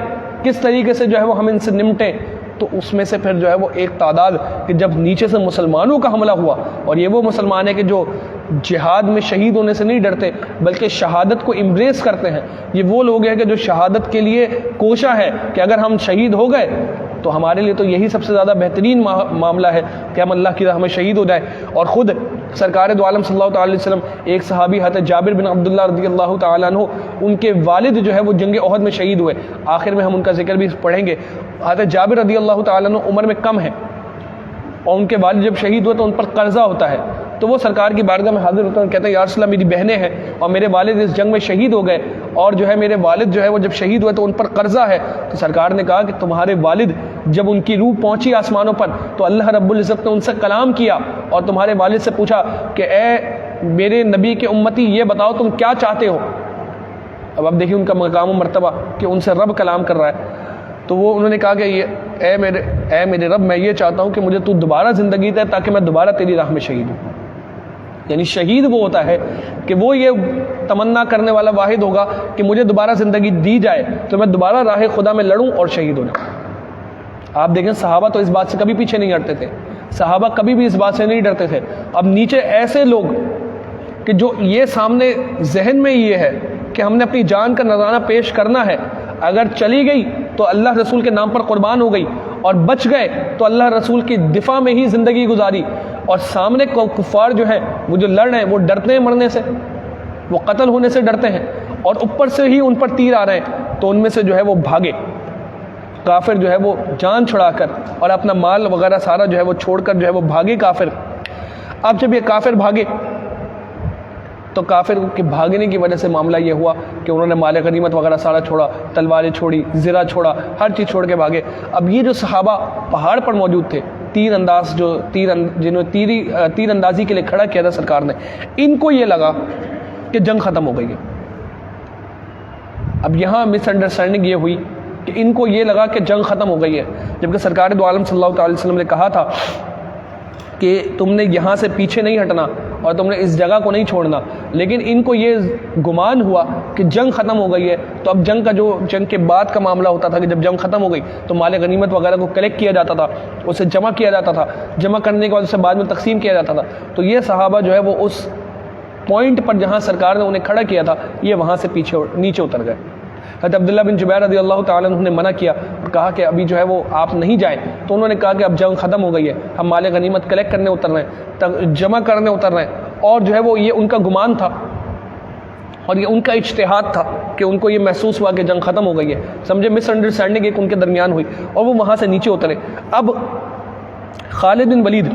کس طریقے سے جو ہے وہ ہم ان سے نمٹیں۔ تو اس میں سے پھر جو ہے وہ ایک تعداد کہ جب نیچے سے مسلمانوں کا حملہ ہوا، اور یہ وہ مسلمان ہیں کہ جو جہاد میں شہید ہونے سے نہیں ڈرتے بلکہ شہادت کو امبریس کرتے ہیں، یہ وہ لوگ ہیں کہ جو شہادت کے لیے کوشاں ہے کہ اگر ہم شہید ہو گئے تو ہمارے لیے تو یہی سب سے زیادہ بہترین معاملہ ہے کہ ہم اللہ کی راہ میں شہید ہو جائیں۔ اور خود سرکار دو عالم صلی اللہ تعالی علیہ وسلم، ایک صحابی حضرت جابر بن عبداللہ رضی اللہ تعالیٰ عنہ، ان کے والد جو ہے وہ جنگ احد میں شہید ہوئے، آخر میں ہم ان کا ذکر بھی پڑھیں گے۔ حضرت جابر رضی اللہ تعالیٰ عنہ عمر میں کم ہیں، اور ان کے والد جب شہید ہوئے تو ان پر قرضہ ہوتا ہے، تو وہ سرکار کی بارگاہ میں حاضر ہوتے ہیں، کہتے ہیں یا رسول اللہ میری بہنیں ہیں اور میرے والد اس جنگ میں شہید ہو گئے، اور جو ہے میرے والد جو ہے وہ جب شہید ہوئے تو ان پر قرضہ ہے۔ تو سرکار نے کہا کہ تمہارے والد جب ان کی روح پہنچی آسمانوں پر تو اللہ رب العزت نے ان سے کلام کیا اور تمہارے والد سے پوچھا کہ اے میرے نبی کے امتی یہ بتاؤ تم کیا چاہتے ہو۔ اب آپ دیکھیں ان کا مقام و مرتبہ کہ ان سے رب کلام کر رہا ہے، تو وہ انہوں نے کہا کہ اے میرے رب، میں یہ چاہتا ہوں کہ مجھے تو دوبارہ زندگی دے تاکہ میں دوبارہ تیری راہ میں شہید ہوں۔ یعنی شہید وہ ہوتا ہے کہ وہ یہ تمنا کرنے والا واحد ہوگا کہ مجھے دوبارہ زندگی دی جائے تو میں دوبارہ راہ خدا میں لڑوں اور شہید ہو جاؤں۔ آپ دیکھیں صحابہ تو اس بات سے کبھی پیچھے نہیں ہٹتے تھے، صحابہ کبھی بھی اس بات سے نہیں ڈرتے تھے۔ اب نیچے ایسے لوگ کہ جو یہ سامنے ذہن میں یہ ہے کہ ہم نے اپنی جان کا نذرانہ پیش کرنا ہے، اگر چلی گئی تو اللہ رسول کے نام پر قربان ہو گئی، اور بچ گئے تو اللہ رسول کی دفاع میں ہی زندگی گزاری، اور سامنے کفار جو ہیں وہ جو لڑ رہے ہیں وہ ڈرتے ہیں مرنے سے، وہ قتل ہونے سے ڈرتے ہیں، اور اوپر سے ہی ان پر تیر آ رہے ہیں، تو ان میں سے جو ہے وہ بھاگے، کافر جو ہے وہ جان چھڑا کر اور اپنا مال وغیرہ سارا جو ہے وہ چھوڑ کر جو ہے وہ بھاگے کافر۔ اب جب یہ کافر بھاگے تو کافر کے بھاگنے کی وجہ سے معاملہ یہ ہوا کہ انہوں نے مال غنیمت وغیرہ سارا چھوڑا، تلواریں چھوڑی، زرہ چھوڑا، ہر چیز چھوڑ کے بھاگے۔ اب یہ جو صحابہ پہاڑ پر موجود تھے، جنہوں نے تیر اندازی کے لیے کھڑا کیا تھا سرکار نے، ان کو یہ لگا کہ جنگ ختم ہو گئی ہے۔ اب یہاں مس انڈرسٹینڈنگ یہ ہوئی کہ ان کو یہ لگا کہ جنگ ختم ہو گئی ہے، جبکہ سرکار دو عالم صلی اللہ تعالی وسلم نے کہا تھا کہ تم نے یہاں سے پیچھے نہیں ہٹنا اور تم نے اس جگہ کو نہیں چھوڑنا، لیکن ان کو یہ گمان ہوا کہ جنگ ختم ہو گئی ہے۔ تو اب جنگ کے بعد کا معاملہ ہوتا تھا کہ جب جنگ ختم ہو گئی تو مال غنیمت وغیرہ کو کلیکٹ کیا جاتا تھا، اسے جمع کیا جاتا تھا، جمع کرنے کے بعد اسے بعد میں تقسیم کیا جاتا تھا۔ تو یہ صحابہ جو ہے وہ اس پوائنٹ پر جہاں سرکار نے انہیں کھڑا کیا تھا، یہ وہاں سے نیچے اتر گئے۔ حضرت عبداللہ بن جبیر رضی اللہ تعالیٰ عنہ نے منع کیا اور کہا کہ ابھی جو ہے وہ آپ نہیں جائیں، تو انہوں نے کہا کہ اب جنگ ختم ہو گئی ہے، ہم مال غنیمت کلیکٹ کرنے اتر رہے ہیں، جمع کرنے اتر رہے ہیں، اور جو ہے وہ یہ ان کا گمان تھا اور یہ ان کا اجتہاد تھا کہ ان کو یہ محسوس ہوا کہ جنگ ختم ہو گئی ہے، سمجھے مس انڈرسٹینڈنگ ایک ان کے درمیان ہوئی اور وہ وہاں سے نیچے اترے۔ اب خالد بن ولید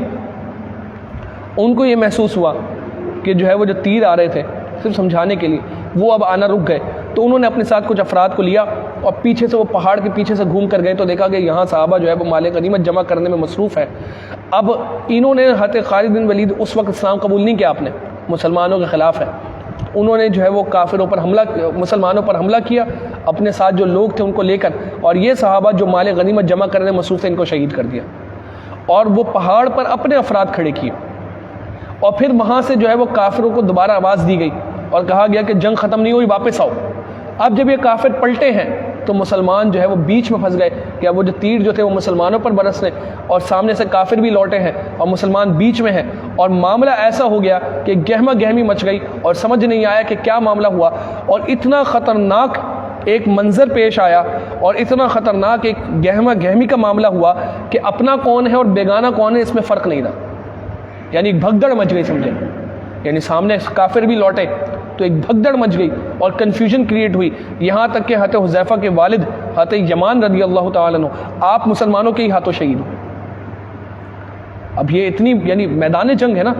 ان کو یہ محسوس ہوا کہ جو ہے وہ جو تیر آ رہے تھے صرف سمجھانے کے لیے وہ اب آنا رک گئے، تو انہوں نے اپنے ساتھ کچھ افراد کو لیا اور پیچھے سے وہ پہاڑ کے پیچھے سے گھوم کر گئے، تو دیکھا کہ یہاں صحابہ جو ہے وہ مال غنیمت جمع کرنے میں مصروف ہے۔ اب انہوں نے حضرت خالد بن ولید اس وقت اسلام قبول نہیں کیا، آپ نے مسلمانوں کے خلاف ہے، انہوں نے جو ہے وہ مسلمانوں پر حملہ کیا اپنے ساتھ جو لوگ تھے ان کو لے کر، اور یہ صحابہ جو مال غنیمت جمع کرنے میں مصروف تھے ان کو شہید کر دیا، اور وہ پہاڑ پر اپنے افراد کھڑے کیے، اور پھر وہاں سے جو ہے وہ کافروں کو دوبارہ آواز دی گئی اور کہا گیا کہ جنگ ختم نہیں ہوئی، واپس آؤ۔ اب جب یہ کافر پلٹے ہیں تو مسلمان جو ہے وہ بیچ میں پھنس گئے کہ اب وہ جو تیر جو تھے وہ مسلمانوں پر برسنے، اور سامنے سے کافر بھی لوٹے ہیں اور مسلمان بیچ میں ہیں، اور معاملہ ایسا ہو گیا کہ گہما گہمی مچ گئی اور سمجھ نہیں آیا کہ کیا معاملہ ہوا، اور اتنا خطرناک ایک منظر پیش آیا اور اتنا خطرناک ایک گہما گہمی کا معاملہ ہوا کہ اپنا کون ہے اور بیگانہ کون ہے اس میں فرق نہیں رہا، یعنی ایک بھگدڑ مچ گئی، سمجھے، یعنی سامنے کافر بھی لوٹے تو ایک بھگدڑ مچ گئی اور کنفیوژن کریٹ ہوئی، یہاں تک کہ حضرت حذیفہ کے والد حضرت یمان رضی اللہ تعالیٰ عنہ آپ مسلمانوں کے ہی ہاتھوں شہید ہوئے۔ اب یہ اتنی یعنی میدان جنگ ہے نا،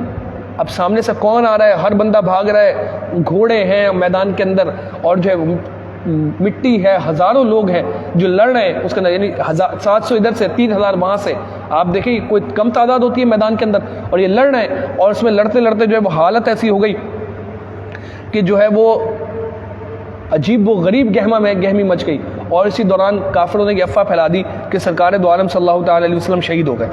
اب سامنے سے کون آ رہا ہے، ہر بندہ بھاگ رہا ہے، گھوڑے ہیں میدان کے اندر اور جو ہے مٹی ہے، ہزاروں لوگ ہیں جو لڑ رہے ہیں اس کے اندر، یعنی 700 ادھر سے 3000 وہاں سے، آپ دیکھیں کوئی کم تعداد ہوتی ہے میدان کے اندر، اور یہ لڑ رہے ہیں، اور اس میں لڑتے لڑتے جو ہے وہ حالت ایسی ہو گئی کہ جو ہے وہ عجیب و غریب گہمی مچ گئی، اور اسی دوران کافروں نے یہ افواہ پھیلا دی کہ سرکار دو عالم صلی اللہ تعالی علیہ وسلم شہید ہو گئے۔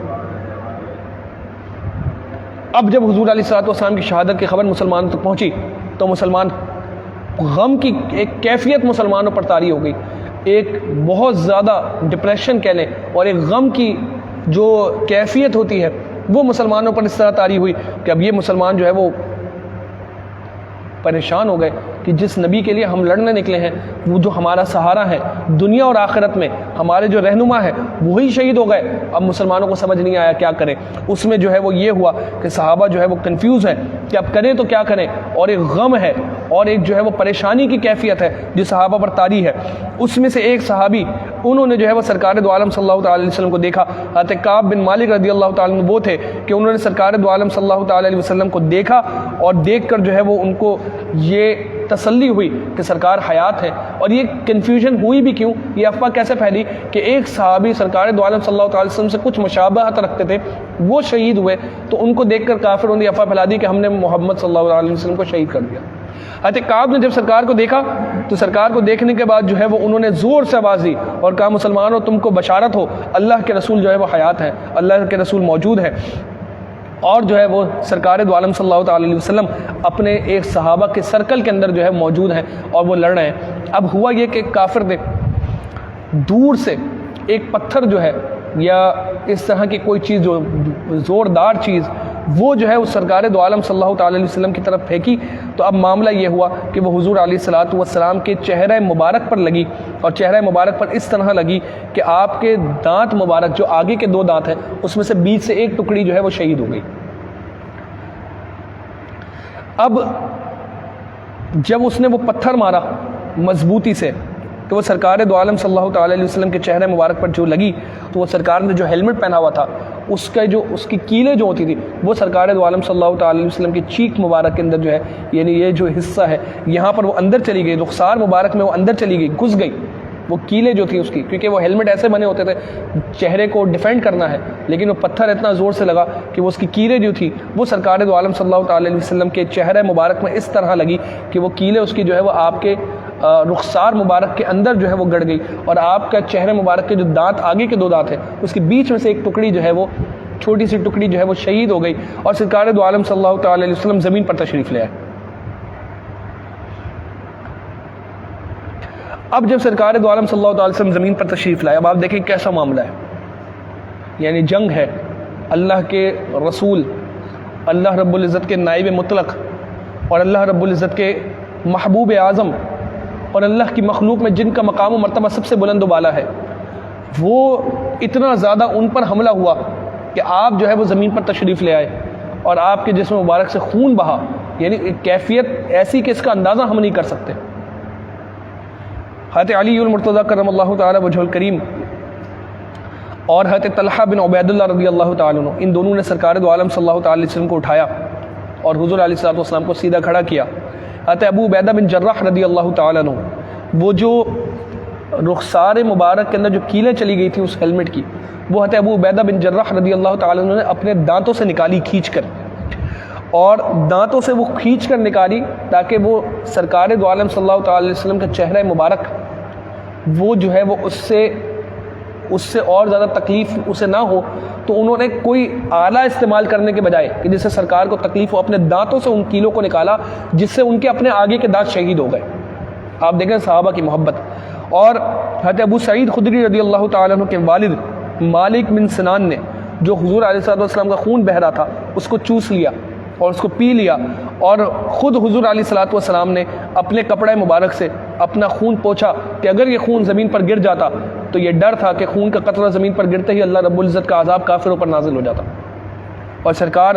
اب جب حضور علیہ الصلوۃ والسلام کی شہادت کی خبر مسلمانوں تک پہنچی تو مسلمان غم کی ایک کیفیت مسلمانوں پر طاری ہو گئی، ایک بہت زیادہ ڈپریشن کہہ لیں اور ایک غم کی جو کیفیت ہوتی ہے وہ مسلمانوں پر اس طرح طاری ہوئی کہ اب یہ مسلمان جو ہے وہ پریشان ہو گئے کہ جس نبی کے لیے ہم لڑنے نکلے ہیں، وہ جو ہمارا سہارا ہے دنیا اور آخرت میں، ہمارے جو رہنما ہے وہی شہید ہو گئے، اب مسلمانوں کو سمجھ نہیں آیا کیا کریں۔ اس میں جو ہے وہ یہ ہوا کہ صحابہ جو ہے وہ کنفیوز ہیں کہ اب کریں تو کیا کریں، اور ایک غم ہے اور ایک جو ہے وہ پریشانی کی کیفیت ہے جو صحابہ پر طاری ہے۔ اس میں سے ایک صحابی انہوں نے جو ہے وہ سرکار دو عالم صلی اللہ تعالی علیہ وسلم کو دیکھا، حضرت کعب بن مالک رضی اللہ تعالیٰ عنہ وہ تھے کہ انہوں نے سرکار دو عالم صلی اللہ تعالی علیہ وسلم کو دیکھا، اور دیکھ کر جو ہے وہ ان کو یہ تسلی ہوئی کہ سرکار حیات ہے، اور یہ کنفیوژن ہوئی بھی کیوں، یہ افواہ کیسے پھیلی کہ ایک صحابی سرکار دو عالم صلی اللہ تعالی وسلم سے کچھ مشابہت رکھتے تھے، وہ شہید ہوئے، تو ان کو دیکھ کر کافروں نے افواہ پھیلا دی کہ ہم نے محمد صلی اللہ علیہ وسلم کو شہید کر دیا۔ حضرت کعب نے جب سرکار کو دیکھا تو سرکار کو دیکھنے کے بعد جو ہے وہ انہوں نے زور سے آواز دی اور کہا مسلمانوں تم کو بشارت ہو، اللہ کے رسول جو ہے وہ حیات ہے، اللہ کے رسول موجود ہے۔ اور جو ہے وہ سرکار دو عالم صلی اللہ تعالی علیہ وسلم اپنے ایک صحابہ کے سرکل کے اندر جو ہے موجود ہیں اور وہ لڑ رہے ہیں۔ اب ہوا یہ کہ کافر نے دور سے ایک پتھر جو ہے یا اس طرح کی کوئی چیز جو زوردار چیز وہ جو ہے اس سرکار دو عالم صلی اللہ تعالی علیہ وسلم کی طرف پھینکی، تو اب معاملہ یہ ہوا کہ وہ حضور علیہ الصلوۃ والسلام کے چہرہ مبارک پر لگی، اور چہرہ مبارک پر اس طرح لگی کہ آپ کے دانت مبارک جو آگے کے 2 دانت ہیں اس میں سے بیچ سے ایک ٹکڑی جو ہے وہ شہید ہو گئی، اب جب اس نے وہ پتھر مارا مضبوطی سے تو وہ سرکار دو عالم صلی اللہ تعالی علیہ وسلم کے چہرے مبارک پر جو لگی تو وہ سرکار نے جو ہیلمٹ پہنا ہوا تھا اس کی کیلیں جو ہوتی تھی وہ سرکار دو عالم صلی اللہ تعالی علیہ وسلم کی چیک مبارک کے اندر جو ہے یعنی یہ جو حصہ ہے یہاں پر وہ اندر چلی گئی، رخسار مبارک میں وہ اندر چلی گئی، گھس گئی وہ کیلیں جو تھی اس کی، کیونکہ وہ ہیلمٹ ایسے بنے ہوتے تھے چہرے کو ڈیفینڈ کرنا ہے، لیکن وہ پتھر اتنا زور سے لگا کہ وہ اس کی کیلیں جو تھی وہ سرکار دو عالم صلی اللہ تعالی علیہ وسلم کے چہرے مبارک میں اس طرح لگی کہ وہ کیلیں اس کی جو ہے وہ آپ کے رخسار مبارک کے اندر جو ہے وہ گڑ گئی، اور آپ کا چہرے مبارک کے جو دانت آگے کے 2 دانت ہیں اس کے بیچ میں سے ایک ٹکڑی جو ہے وہ چھوٹی سی ٹکڑی جو ہے وہ شہید ہو گئی، اور سرکار دو عالم صلی اللہ تعالی علیہ وسلم زمین پر تشریف لے آئے۔ اب جب سرکار دو عالم صلی اللہ تعالی وسلم زمین پر تشریف لائے، اب آپ دیکھیں کیسا معاملہ ہے، یعنی جنگ ہے، اللہ کے رسول، اللہ رب العزت کے نائب مطلق اور اللہ رب العزت کے محبوب اعظم اور اللہ کی مخلوق میں جن کا مقام و مرتبہ سب سے بلند و بالا ہے، وہ اتنا زیادہ ان پر حملہ ہوا کہ آپ جو ہے وہ زمین پر تشریف لے آئے اور آپ کے جسم مبارک سے خون بہا، یعنی کیفیت ایسی کہ اس کا اندازہ ہم نہیں کر سکتے۔ حضرت علی المرتضیٰ کرم اللہ تعالی وجہ الکریم اور حضرت طلحہ بن عبید اللہ رضی اللہ تعالیٰ عنہ، ان دونوں نے سرکار دو عالم صلی اللہ تعالی علیہ وسلم کو اٹھایا اور حضور علیہ الصلوۃ والسلام کو سیدھا کھڑا کیا۔ حضرت ابو عبیدہ بن جراح رضی اللہ تعالیٰ عنہ، وہ جو رخسار مبارک کے اندر جو کیلیں چلی گئی تھیں اس ہیلمٹ کی، وہ حضرت ابو عبیدہ بن جراح رضی اللہ تعالیٰ عنہ نے اپنے دانتوں سے نکالی کھینچ کر، اور دانتوں سے وہ کھینچ کر نکالی تاکہ وہ سرکار دو عالم صلی اللہ تعالی علیہ وسلم کا چہرہ مبارک وہ جو ہے وہ اس سے اور زیادہ تکلیف اسے نہ ہو، تو انہوں نے کوئی آلہ استعمال کرنے کے بجائے کہ جس سے سرکار کو تکلیف ہو، اپنے دانتوں سے ان کیلوں کو نکالا جس سے ان کے اپنے آگے کے دانت شہید ہو گئے۔ آپ دیکھیں صحابہ کی محبت۔ اور حضرت ابو سعید خدری رضی اللہ تعالیٰ عنہ کے والد مالک بن سنان نے جو حضور علیہ السلام کا خون بہہ رہا تھا اس کو چوس لیا اور اس کو پی لیا، اور خود حضور علیہ الصلوۃ والسلام نے اپنے کپڑے مبارک سے اپنا خون پوچھا کہ اگر یہ خون زمین پر گر جاتا تو یہ ڈر تھا کہ خون کا قطرہ زمین پر گرتے ہی اللہ رب العزت کا عذاب کافروں پر نازل ہو جاتا۔ اور سرکار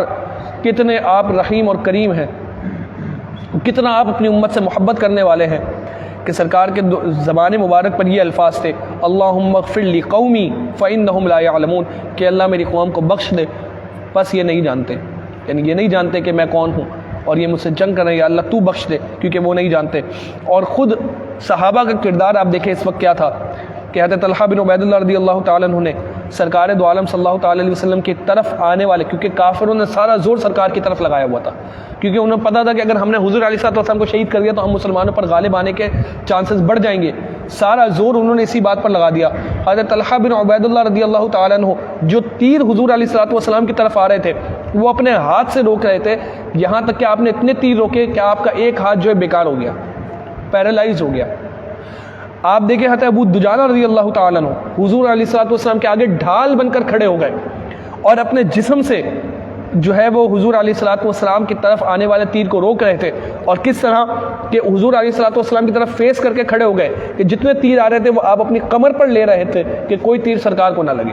کتنے آپ رحیم اور کریم ہیں، کتنا آپ اپنی امت سے محبت کرنے والے ہیں کہ سرکار کے زبان مبارک پر یہ الفاظ تھے، اللہم اغفر لی قومی فإنہم لا یعلمون، کہ اللہ میری قوم کو بخش دے بس یہ نہیں جانتے، یعنی یہ نہیں جانتے کہ میں کون ہوں اور یہ مجھ سے جنگ کر رہے ہیں، یا اللہ تو بخش دے کیونکہ وہ نہیں جانتے۔ اور خود صحابہ کا کردار آپ دیکھیں اس وقت کیا تھا کہ حضرت طلحہ بن عبید اللہ رضی اللہ تعالیٰ عنہ نے سرکار دو عالم صلی اللہ تعالی علیہ وسلم کی طرف آنے والے، کیونکہ کافروں نے سارا زور سرکار کی طرف لگایا ہوا تھا، کیونکہ انہیں پتا تھا کہ اگر ہم نے حضور علیہ السلام کو شہید کر دیا تو ہم مسلمانوں پر غالب آنے کے چانسز بڑھ جائیں گے، سارا زور انہوں نے اسی بات پر لگا دیا۔ حضرت طلحہ بن عبید اللہ رضی اللہ تعالیٰ عنہ جو تیر حضور علیہ السلام کی طرف آ رہے تھے وہ اپنے ہاتھ سے روک رہے تھے، یہاں تک کہ آپ نے اتنے تیر روکے کہ آپ کا ایک ہاتھ جو ہے بیکار ہو گیا، پیرالائز ہو گیا۔ آپ دیکھیں حضرت ابو دجانہ رضی اللہ تعالیٰ عنہ حضور علیہ السلام کے آگے ڈھال بن کر کھڑے ہو گئے اور اپنے جسم سے جو ہے وہ حضور علیہ السلام کی طرف آنے والے تیر کو روک رہے تھے، اور کس طرح کہ حضور علیہ السلام کی طرف فیس کر کے کھڑے ہو گئے کہ جتنے تیر آ رہے تھے وہ آپ اپنی کمر پر لے رہے تھے کہ کوئی تیر سرکار کو نہ لگے۔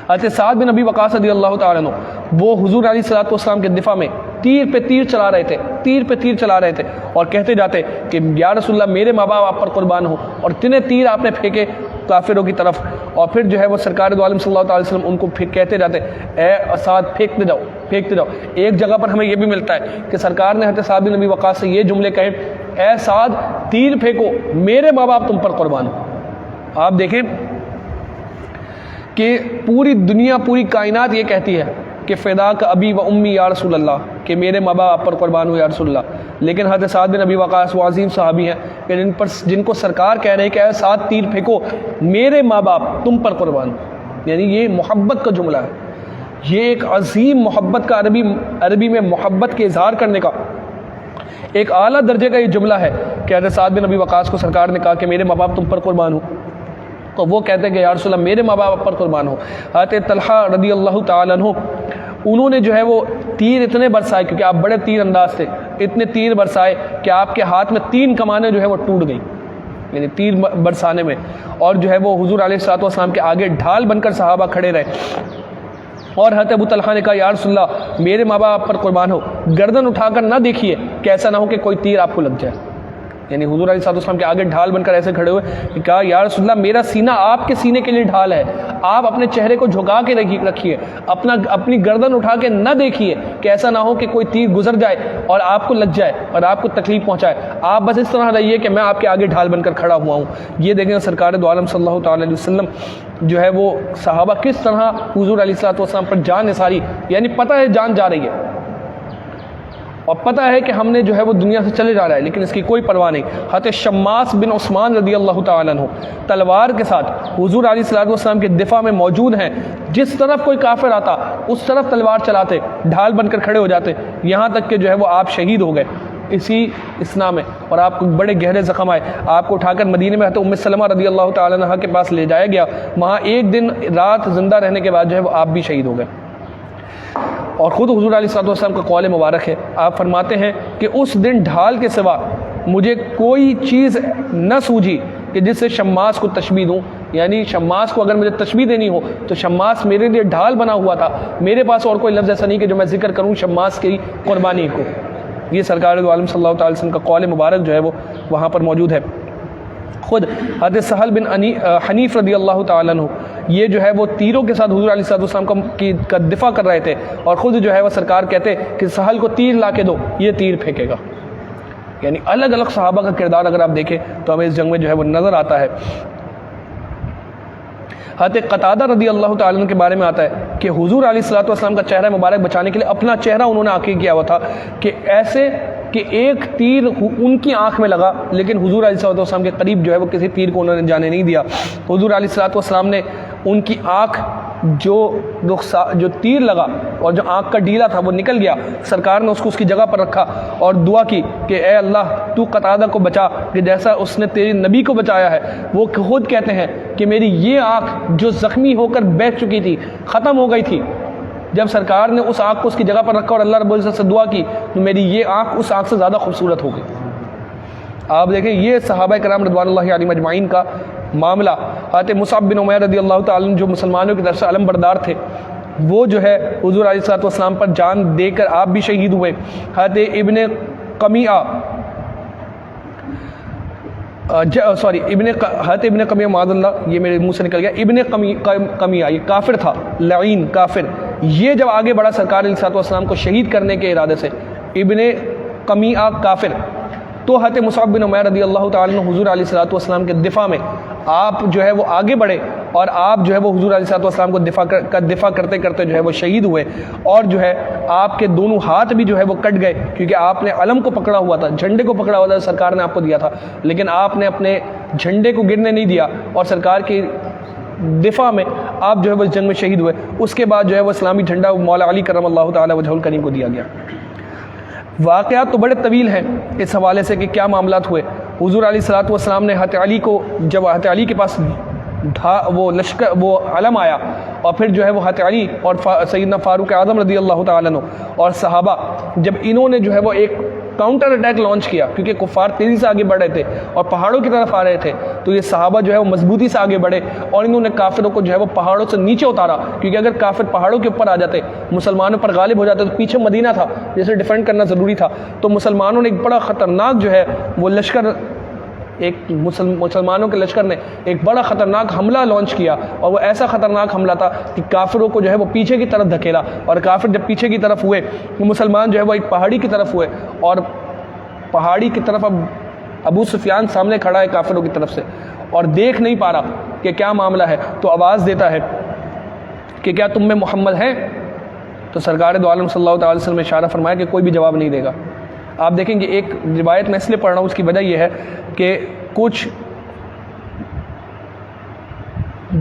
حضرت سعد بن ابی وقاص رضی اللہ تعالیٰ عنہ وہ حضور علیہ السلام کے دفاع میں تیر پہ تیر چلا رہے تھے، تیر پہ تیر چلا رہے تھے، اور کہتے جاتے کہ یا رسول اللہ میرے ماں باپ آپ پر قربان ہوں، اور اتنے تیر آپ نے پھینکے کافروں کی طرف، اور پھر جو ہے وہ سرکار دو عالم صلی اللہ علیہ وسلم ان کو پھر کہتے جاتے اے سعد پھینکتے جاؤ پھینکتے جاؤ۔ ایک جگہ پر ہمیں یہ بھی ملتا ہے کہ سرکار نے حضرت سعد بن ابی وقاص سے یہ جملے کہے، اے سعد تیر پھینکو میرے ماں باپ تم پر قربان ہوں۔ آپ دیکھیں کہ پوری دنیا پوری کائنات یہ کہتی ہے کہ فداک ابی و امی یا رسول اللہ، کہ میرے ماں باپ پر قربان ہو یا رسول اللہ، لیکن حضرت سعد بن ابی وقاص وہ عظیم صحابی ہیں کہ جن کو سرکار کہہ رہے ہیں کہ اے سعد تیر پھینکو میرے ماں باپ تم پر قربان ہو، یعنی یہ محبت کا جملہ ہے، یہ ایک عظیم محبت کا عربی میں محبت کے اظہار کرنے کا ایک اعلیٰ درجے کا یہ جملہ ہے کہ حضرت سعد بن ابی وقاص کو سرکار نے کہا کہ میرے ماں باپ تم پر قربان ہو، تو وہ کہتے ہیں کہ یا رسول اللہ میرے ماں باپ پر قربان ہو۔ حضرت طلحہ رضی اللہ تعالیٰ عنہ انہوں نے جو ہے وہ تیر اتنے برسائے، کیونکہ آپ بڑے تیر انداز تھے، اتنے تیر برسائے کہ آپ کے ہاتھ میں 3 کمانیں جو ہے وہ ٹوٹ گئیں، یعنی تیر برسانے میں، اور جو ہے وہ حضور علیہ السلام کے آگے ڈھال بن کر صحابہ کھڑے رہے، اور حضرت ابو طلحہ نے کہا یا رسول اللہ میرے ماں باپ پر قربان ہو، گردن اٹھا کر نہ دیکھیے کہ ایسا نہ ہو کہ کوئی تیر آپ کو لگ جائے. یعنی حضور علیہ السلام کے آگے ڈھال بن کر ایسے کھڑے ہوئے کہا یا رسول اللہ میرا سینہ آپ کے سینے کے لیے ڈھال ہے, آپ اپنے چہرے کو جھکا کے رکھیے, اپنی گردن اٹھا کے نہ دیکھیے کہ ایسا نہ ہو کہ کوئی تیر گزر جائے اور آپ کو لگ جائے اور آپ کو تکلیف پہنچائے, آپ بس اس طرح رہیے کہ میں آپ کے آگے ڈھال بن کر کھڑا ہوا ہوں. یہ دیکھیں سرکار دو عالم صلی اللہ تعالی علیہ وسلم جو ہے وہ صحابہ کس طرح حضور علیہ السلام پر جان نثاری, یعنی پتہ ہے جان جا رہی ہے اور پتہ ہے کہ ہم نے جو ہے وہ دنیا سے چلے جا رہا ہے, لیکن اس کی کوئی پرواہ نہیں. حضرت شماس بن عثمان رضی اللہ تعالیٰ عنہ تلوار کے ساتھ حضور علیہ السلام کے دفاع میں موجود ہیں. جس طرف کوئی کافر آتا اس طرف تلوار چلاتے, ڈھال بن کر کھڑے ہو جاتے, یہاں تک کہ جو ہے وہ آپ شہید ہو گئے اسی اسنا میں, اور آپ کو بڑے گہرے زخم آئے. آپ کو اٹھا کر مدینے میں حضرت ام سلمہ رضی اللہ تعالیٰ عنہ کے پاس لے جایا گیا. وہاں ایک دن رات زندہ رہنے کے بعد جو ہے وہ آپ بھی شہید ہو گئے. اور خود حضور علیہ السلام کا قول مبارک ہے, آپ فرماتے ہیں کہ اس دن ڈھال کے سوا مجھے کوئی چیز نہ سوجھی کہ جس سے شماس کو تشبیہ دوں. یعنی شماس کو اگر مجھے تشبیہ دینی ہو تو شماس میرے لیے ڈھال بنا ہوا تھا, میرے پاس اور کوئی لفظ ایسا نہیں کہ جو میں ذکر کروں شماس کی قربانی کو. یہ سرکار دو عالم صلی اللہ تعالی وسلم کا قول مبارک جو ہے وہ وہاں پر موجود ہے. خود حضرت سہل بن حنیف رضی اللہ تعالیٰ عنہ یہ جو ہے وہ تیروں کے ساتھ حضور علیہ السلام کا دفاع کر رہے تھے, اور خود جو ہے وہ سرکار کہتے کہ سہل کو تیر لا کے دو, یہ تیر پھینکے گا. یعنی الگ الگ صحابہ کا کردار اگر آپ دیکھیں تو ہمیں اس جنگ میں جو ہے وہ نظر آتا ہے. حضرت قتادہ رضی اللہ تعالیٰ عنہ کے بارے میں آتا ہے کہ حضور علیہ السلام کا چہرہ مبارک بچانے کے لیے اپنا چہرہ انہوں نے عقیق کیا ہوا تھا کہ ایسے کہ ایک تیر ان کی آنکھ میں لگا, لیکن حضور علیہ السلام کے قریب جو ہے وہ کسی تیر کو انہوں نے جانے نہیں دیا. حضور علیہ السلام نے ان کی آنکھ جو تیر لگا اور جو آنکھ کا ڈیلا تھا وہ نکل گیا, سرکار نے اس کو اس کی جگہ پر رکھا اور دعا کی کہ اے اللہ تو قتادہ کو بچا کہ جیسا اس نے تیرے نبی کو بچایا ہے. وہ خود کہتے ہیں کہ میری یہ آنکھ جو زخمی ہو کر بیٹھ چکی تھی, ختم ہو گئی تھی, جب سرکار نے اس آنکھ کو اس کی جگہ پر رکھا اور اللہ رب العزت سے دعا کی تو میری یہ آنکھ اس آنکھ سے زیادہ خوبصورت ہو گئی. آپ دیکھیں یہ صحابہ کرام رضوان اللہ علیہم اجمعین کا معاملہ. حضرت مصعب بن عمیر رضی اللہ تعالیٰ عنہ جو مسلمانوں کی طرف سے علم بردار تھے, وہ جو ہے حضور علیہ السلام پر جان دے کر آپ بھی شہید ہوئے. حضرت ابن قمیعہ حضرت ابن قمیعہ معاذ اللہ, یہ میرے منہ سے نکل گیا, ابن قمیعہ یہ کافر تھا, لعین کافر. یہ جب آگے بڑھا سرکار علیہ السلام کو شہید کرنے کے ارادے سے, ابن قمیعہ کافر, تو حضرت مصعب بن عمیر رضی اللہ تعالیٰ عنہ حضور علیہ السلام کے دفاع میں آپ جو ہے وہ آگے بڑھے, اور آپ جو ہے وہ حضور علیہ السلام کو دفاع کرتے کرتے جو ہے وہ شہید ہوئے. اور جو ہے آپ کے دونوں ہاتھ بھی جو ہے وہ کٹ گئے, کیونکہ آپ نے علم کو پکڑا ہوا تھا, جھنڈے کو پکڑا ہوا تھا, سرکار نے آپ کو دیا تھا, لیکن آپ نے اپنے جھنڈے کو گرنے نہیں دیا اور سرکار کی دفاع میں آپ جو ہے وہ اس جنگ میں شہید ہوئے. اس کے بعد جو ہے وہ اسلامی جھنڈا مولا علی کرم اللہ تعالیٰ وجہ الکریم کو دیا گیا. واقعات تو بڑے طویل ہیں اس حوالے سے کہ کیا معاملات ہوئے. حضور علیہ السلام نے حضرت علی کو, جب حضرت علی کے پاس وہ علم آیا, اور پھر جو ہے وہ حضرت علی اور سیدنا فاروق اعظم رضی اللہ تعالیٰ عنہ اور صحابہ جب انہوں نے جو ہے وہ ایک کاؤنٹر اٹیک لانچ کیا, کیونکہ کفار تیزی سے آگے بڑھ رہے تھے اور پہاڑوں کی طرف آ رہے تھے, تو یہ صحابہ جو ہے وہ مضبوطی سے آگے بڑھے اور انہوں نے کافروں کو جو ہے وہ پہاڑوں سے نیچے اتارا, کیونکہ اگر کافر پہاڑوں کے اوپر آ جاتے, مسلمانوں پر غالب ہو جاتے, تو پیچھے مدینہ تھا جسے ڈیفینڈ کرنا ضروری تھا. تو مسلمانوں نے ایک بڑا خطرناک جو ہے وہ لشکر, ایک مسلمانوں کے لشکر نے ایک بڑا خطرناک حملہ لانچ کیا, اور وہ ایسا خطرناک حملہ تھا کہ کافروں کو جو ہے وہ پیچھے کی طرف دھکیلا, اور کافر جب پیچھے کی طرف ہوئے, مسلمان جو ہے وہ ایک پہاڑی کی طرف ہوئے, اور پہاڑی کی طرف اب ابو سفیان سامنے کھڑا ہے کافروں کی طرف سے اور دیکھ نہیں پا رہا کہ کیا معاملہ ہے, تو آواز دیتا ہے کہ کیا تم میں محمد ہیں؟ تو سرکار دو عالم صلی اللہ تعالی وسلم نے اشارہ فرمایا کہ کوئی بھی جواب نہیں دے گا. آپ دیکھیں گے ایک روایت میں اس لیے پڑھ رہا ہوں, اس کی وجہ یہ ہے کہ کچھ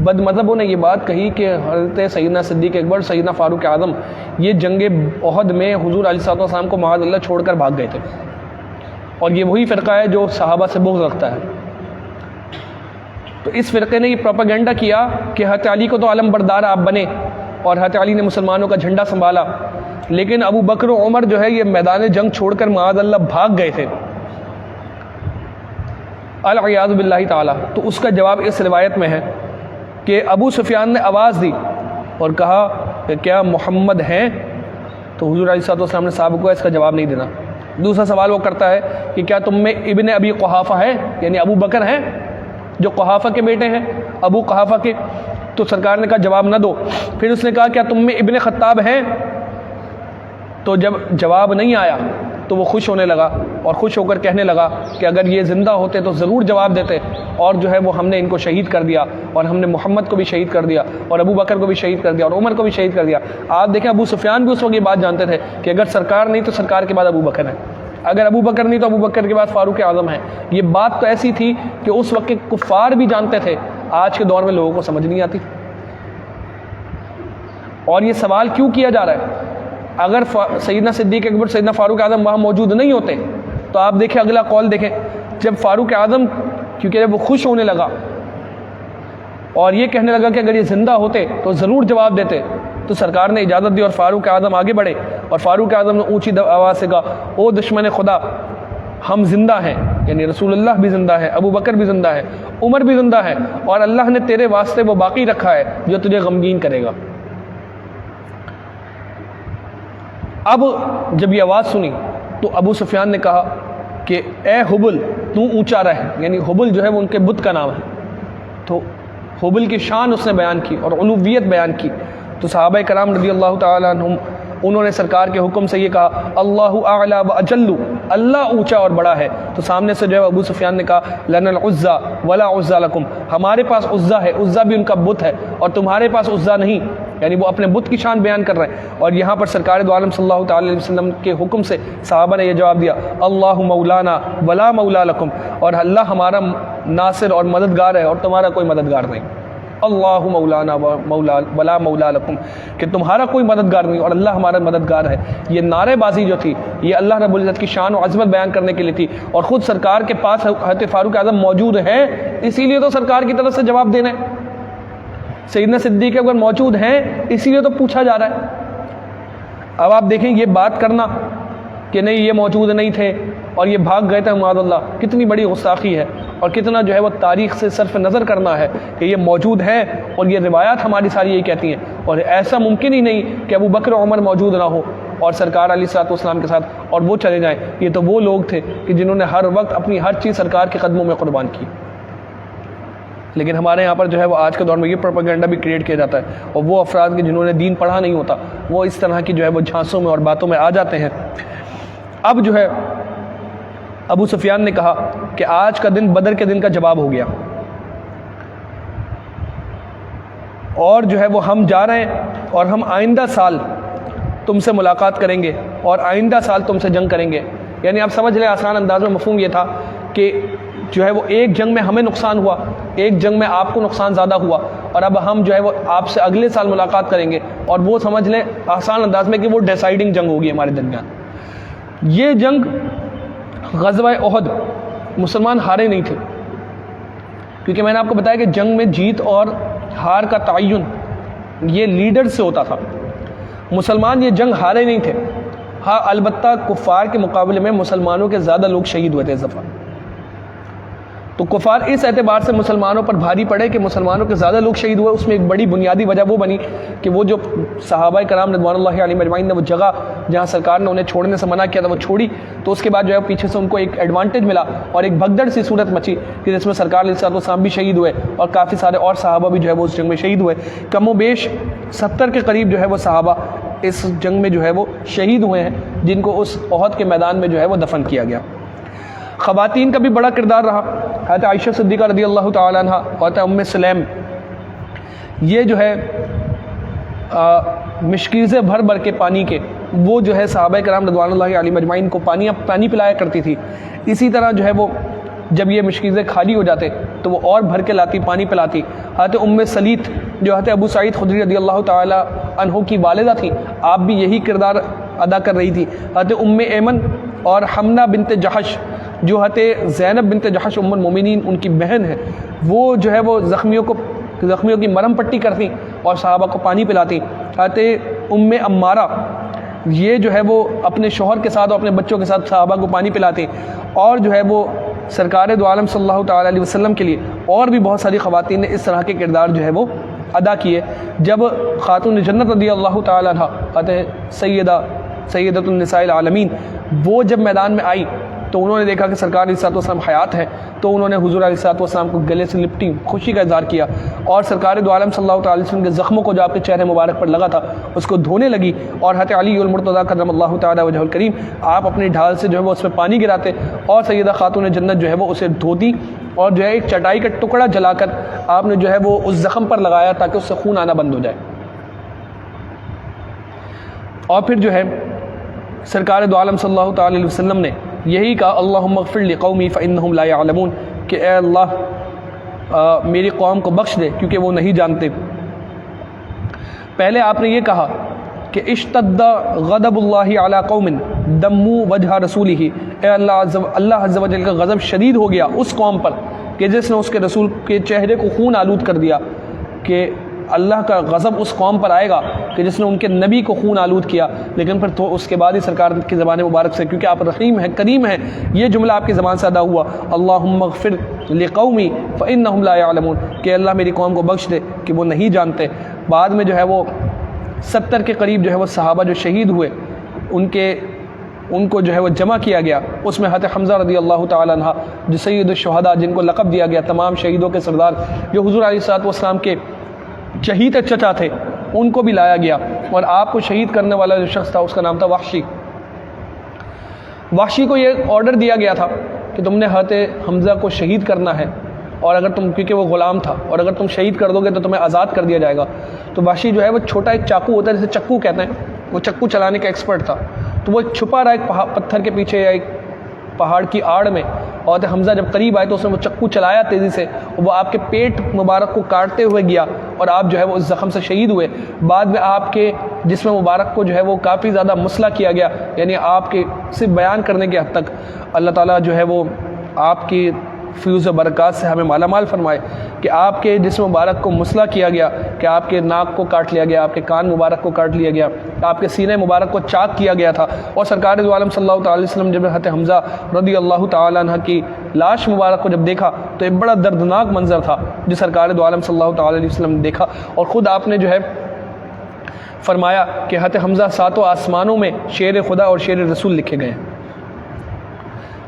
بد مذہبوں نے یہ بات کہی کہ حضرت سیدنا صدیق اکبر, سیدنا فاروق اعظم یہ جنگ احد میں حضور علیہ السلام کو معاذ اللہ چھوڑ کر بھاگ گئے تھے, اور یہ وہی فرقہ ہے جو صحابہ سے بغض رکھتا ہے. تو اس فرقے نے یہ پروپیگنڈا کیا کہ حضرت علی کو تو علم بردار آپ بنے اور حضرت علی نے مسلمانوں کا جھنڈا سنبھالا, لیکن ابو بکر و عمر جو ہے یہ میدان جنگ چھوڑ کر معاذ اللہ بھاگ گئے تھے, العیاذ باللہ تعالی. تو اس کا جواب اس روایت میں ہے کہ ابو سفیان نے آواز دی اور کہا کہ کیا محمد ہیں؟ تو حضور علیہ السلام نے صحابہ کو اس کا جواب نہیں دینا۔ دوسرا سوال وہ کرتا ہے کہ کیا تم میں ابن ابی قحافہ ہے، یعنی ابو بکر ہیں جو قحافہ کے بیٹے ہیں، ابو قحافہ کے؟ تو سرکار نے کہا جواب نہ دو۔ پھر اس نے کہا کیا تم میں ابن خطاب ہیں؟ تو جب جواب نہیں آیا تو وہ خوش ہونے لگا اور خوش ہو کر کہنے لگا کہ اگر یہ زندہ ہوتے تو ضرور جواب دیتے، اور جو ہے وہ ہم نے ان کو شہید کر دیا، اور ہم نے محمد کو بھی شہید کر دیا، اور ابو بکر کو بھی شہید کر دیا، اور عمر کو بھی شہید کر دیا۔ آپ دیکھیں ابو سفیان بھی اس وقت یہ بات جانتے تھے کہ اگر سرکار نہیں تو سرکار کے بعد ابو بکر ہے، اگر ابو بکر نہیں تو ابو بکر کے بعد فاروق اعظم ہے۔ یہ بات تو ایسی تھی کہ اس وقت کے کفار بھی جانتے تھے، آج کے دور میں لوگوں کو سمجھ نہیں آتی۔ اور یہ سوال کیوں کیا جا رہا ہے؟ اگر سیدنا صدیق اکبر، سیدنا فاروق اعظم وہاں موجود نہیں ہوتے تو آپ دیکھیں اگلا قول دیکھیں، جب فاروق اعظم کیونکہ جب وہ خوش ہونے لگا اور یہ کہنے لگا کہ اگر یہ زندہ ہوتے تو ضرور جواب دیتے، تو سرکار نے اجازت دی اور فاروق اعظم آگے بڑھے، اور فاروق اعظم نے اونچی آواز سے کہا او دشمن خدا، ہم زندہ ہیں، یعنی رسول اللہ بھی زندہ ہے، ابو بکر بھی زندہ ہے، عمر بھی زندہ ہے، اور اللہ نے تیرے واسطے وہ باقی رکھا ہے جو تجھے غمگین کرے گا۔ اب جب یہ آواز سنی تو ابو سفیان نے کہا کہ اے حبل تو اونچا رہ، یعنی حبل جو ہے وہ ان کے بت کا نام ہے، تو حبل کی شان اس نے بیان کی اور علویت بیان کی۔ تو صحابہ کرام رضی اللہ تعالیٰ عنہم انہوں نے سرکار کے حکم سے یہ کہا اللہ اعلیٰ و اجل، اللہ اونچا اور بڑا ہے۔ تو سامنے سے جو ہے ابو سفیان نے کہا لنا العزا ولا عزا لکم، ہمارے پاس عزا ہے، عزا بھی ان کا بت ہے، اور تمہارے پاس عزا نہیں، یعنی وہ اپنے بت کی شان بیان کر رہے ہیں۔ اور یہاں پر سرکار دو عالم صلی اللہ تعالی علیہ وسلم کے حکم سے صحابہ نے یہ جواب دیا اللہ مولانا ولا مولا لکم، اور اللہ ہمارا ناصر اور مددگار ہے اور تمہارا کوئی مددگار نہیں، اللہ مولانا ولا مولا لکم، کہ تمہارا کوئی مددگار نہیں اور اللہ ہمارا مددگار ہے۔ یہ نعرے بازی جو تھی یہ اللہ رب العزت کی شان و عظمت بیان کرنے کے لیے تھی، اور خود سرکار کے پاس حضرت فاروق اعظم موجود ہیں، اسی لیے تو سرکار کی طرف سے جواب دینا ہے۔ سیدنا صدیق اکبر موجود ہیں اسی لیے تو پوچھا جا رہا ہے۔ اب آپ دیکھیں یہ بات کرنا کہ نہیں یہ موجود نہیں تھے اور یہ بھاگ گئے تھے معاذ اللہ، کتنی بڑی گستاخی ہے، اور کتنا جو ہے وہ تاریخ سے صرف نظر کرنا ہے کہ یہ موجود ہیں، اور یہ روایات ہماری ساری یہی کہتی ہیں، اور ایسا ممکن ہی نہیں کہ ابو بکر و عمر موجود نہ ہو اور سرکار علیہ الصلوۃ والسلام کے ساتھ اور وہ چلے جائیں۔ یہ تو وہ لوگ تھے کہ جنہوں نے ہر وقت اپنی ہر چیز سرکار کے قدموں میں قربان کی۔ لیکن ہمارے یہاں پر جو ہے وہ آج کے دور میں یہ پروپیگنڈا بھی کریٹ کیا جاتا ہے، اور وہ افراد کے جنہوں نے دین پڑھا نہیں ہوتا وہ اس طرح کی جو ہے وہ جھانسوں میں اور باتوں میں آ جاتے ہیں۔ اب جو ہے ابو سفیان نے کہا کہ آج کا دن بدر کے دن کا جواب ہو گیا، اور جو ہے وہ ہم جا رہے ہیں اور ہم آئندہ سال تم سے ملاقات کریں گے اور آئندہ سال تم سے جنگ کریں گے۔ یعنی آپ سمجھ لیں آسان انداز میں مفہوم یہ تھا کہ جو ہے وہ ایک جنگ میں ہمیں نقصان ہوا، ایک جنگ میں آپ کو نقصان زیادہ ہوا، اور اب ہم جو ہے وہ آپ سے اگلے سال ملاقات کریں گے، اور وہ سمجھ لیں آسان انداز میں کہ وہ ڈیسائیڈنگ جنگ ہوگی ہمارے درمیان۔ یہ جنگ غزوہ احد مسلمان ہارے نہیں تھے، کیونکہ میں نے آپ کو بتایا کہ جنگ میں جیت اور ہار کا تعین یہ لیڈر سے ہوتا تھا۔ مسلمان یہ جنگ ہارے نہیں تھے، ہاں البتہ کفار کے مقابلے میں مسلمانوں کے زیادہ لوگ شہید ہوئے تھے اس دفعہ۔ تو کفار اس اعتبار سے مسلمانوں پر بھاری پڑے کہ مسلمانوں کے زیادہ لوگ شہید ہوئے، اس میں ایک بڑی بنیادی وجہ وہ بنی کہ وہ جو صحابہ کرام رضوان اللہ علیہم اجمعین نے وہ جگہ جہاں سرکار نے انہیں چھوڑنے سے منع کیا تھا وہ چھوڑی، تو اس کے بعد جو ہے پیچھے سے ان کو ایک ایڈوانٹیج ملا اور ایک بھگدڑ سی صورت مچی کہ جس میں سرکار علیہ الصلوۃ والسلام بھی شہید ہوئے اور کافی سارے اور صحابہ بھی جو ہے وہ اس جنگ میں شہید ہوئے۔ کم و بیش 70 کے قریب جو ہے وہ صحابہ اس جنگ میں جو ہے وہ شہید ہوئے ہیں، جن کو اس احد کے میدان میں جو ہے وہ دفن کیا گیا۔ خواتین کا بھی بڑا کردار رہا۔ حضرت عائشہ صدیقہ رضی اللہ تعالیٰ عنہ اور ام سلیم یہ جو ہے مشکیزیں بھر بھر کے پانی کے وہ جو ہے صحابہ کرام رضوان اللہ علیہم اجمعین کو پانی پلایا کرتی تھی۔ اسی طرح جو ہے وہ جب یہ مشکیزیں خالی ہو جاتے تو وہ اور بھر کے لاتی، پانی پلاتی۔ حضرت ام سلیت جو حضرت ابو سعید خدری رضی اللہ تعالیٰ عنہ کی والدہ تھی، آپ بھی یہی کردار ادا کر رہی تھی۔ حضرت ام ایمن اور حمنہ بنت جحش جو حضرت زینب بنت جحش ام المومنین ان کی بہن ہے، وہ جو ہے وہ زخمیوں کی مرہم پٹی کرتی اور صحابہ کو پانی پلاتی۔ حضرت ام امارہ یہ جو ہے وہ اپنے شوہر کے ساتھ اور اپنے بچوں کے ساتھ صحابہ کو پانی پلاتی، اور جو ہے وہ سرکار دو عالم صلی اللہ تعالیٰ علیہ وسلم کے لیے اور بھی بہت ساری خواتین نے اس طرح کے کردار جو ہے وہ ادا کیے۔ جب خاتون جنت رضی اللہ تعالیٰ عنہ حضرت سیدہ سیدۃ النساء العالمین، وہ جب میدان میں آئی تو انہوں نے دیکھا کہ سرکار علیہ الصلوۃ والسلام حیات ہیں، تو انہوں نے حضور علیہ الصلوۃ والسلام کو گلے سے لپٹی، خوشی کا اظہار کیا، اور سرکار دو عالم صلی اللہ تعالی وسلم کے زخموں کو جو آپ کے چہرے مبارک پر لگا تھا اس کو دھونے لگی، اور حضرت علی المرتضیٰ کرم اللہ تعالی وجہہ الکریم آپ اپنی ڈھال سے جو ہے وہ اس میں پانی گراتے، اور سیدہ خاتون جنت جو ہے وہ اسے دھوتی، اور جو ہے ایک چٹائی کا ٹکڑا جلا کر آپ نے جو ہے وہ اس زخم پر لگایا تاکہ اس سے خون آنا بند ہو جائے۔ اور پھر جو ہے سرکار دو عالم صلی اللہ تعالی علیہ وسلم نے یہی کہا اللہم اغفر لقومی فانہم لا یعلمون، کہ اے اللہ میری قوم کو بخش دے کیونکہ وہ نہیں جانتے۔ پہلے آپ نے یہ کہا کہ اشتد غضب اللہ علی قوم دموا وجہ رسولہ، اے اللہ عز و جل کا غضب شدید ہو گیا اس قوم پر کہ جس نے اس کے رسول کے چہرے کو خون آلود کر دیا، کہ اللہ کا غضب اس قوم پر آئے گا کہ جس نے ان کے نبی کو خون آلود کیا۔ لیکن پھر تو اس کے بعد ہی سرکار کی زبان مبارک سے، کیونکہ آپ رحیم ہیں کریم ہیں، یہ جملہ آپ کی زبان سے ادا ہوا اللہم اغفر لقومی فانہم لا یعلمون، کہ اللہ میری قوم کو بخش دے کہ وہ نہیں جانتے۔ بعد میں جو ہے وہ 70 کے قریب جو ہے وہ صحابہ جو شہید ہوئے ان کو جو ہے وہ جمع کیا گیا، اس میں حضرت حمزہ رضی اللہ تعالیٰ عنہ جو سید الشہداء جن کو لقب دیا گیا تمام شہیدوں کے سردار، جو حضور علیہ الصلوۃ والسلام کے شہید چچا تھے، ان کو بھی لایا گیا، اور آپ کو شہید کرنے والا جو شخص تھا اس کا نام تھا وحشی۔ وحشی کو یہ آرڈر دیا گیا تھا کہ تم نے حضرت حمزہ کو شہید کرنا ہے، اور اگر تم، کیونکہ وہ غلام تھا، اور اگر تم شہید کر دو گے تو تمہیں آزاد کر دیا جائے گا۔ تو وحشی جو ہے وہ چھوٹا ایک چاقو ہوتا ہے جسے چکو کہتے ہیں، وہ چکو چلانے کا ایکسپرٹ تھا، تو وہ چھپا رہا ایک پتھر کے پیچھے یا ایک پہاڑ کی آڑ میں، اور حمزہ جب قریب آئے تو اس نے وہ چکو چلایا تیزی سے، وہ آپ کے پیٹ مبارک کو کاٹتے ہوئے گیا، اور آپ جو ہے وہ اس زخم سے شہید ہوئے۔ بعد میں آپ کے جسم مبارک کو جو ہے وہ کافی زیادہ مسلح کیا گیا، یعنی آپ کے صرف بیان کرنے کے حد تک اللہ تعالیٰ جو ہے وہ آپ کی فیوز و برکات سے ہمیں مالا مال فرمائے، کہ آپ کے جسم مبارک کو مسلح کیا گیا، کہ آپ کے ناک کو کاٹ لیا گیا، آپ کے کان مبارک کو کاٹ لیا گیا، آپ کے سینے مبارک کو چاک کیا گیا تھا۔ اور سرکار دو عالم صلی اللہ تعالی وسلم جب حضرت حمزہ رضی اللہ تعالیٰ عنہ کی لاش مبارک کو جب دیکھا تو ایک بڑا دردناک منظر تھا جو سرکار دو عالم صلی اللہ تعالی وسلم نے دیکھا، اور خود آپ نے جو ہے فرمایا کہ حضرت حمزہ ساتوں آسمانوں میں شیر خدا اور شیر رسول لکھے گئے۔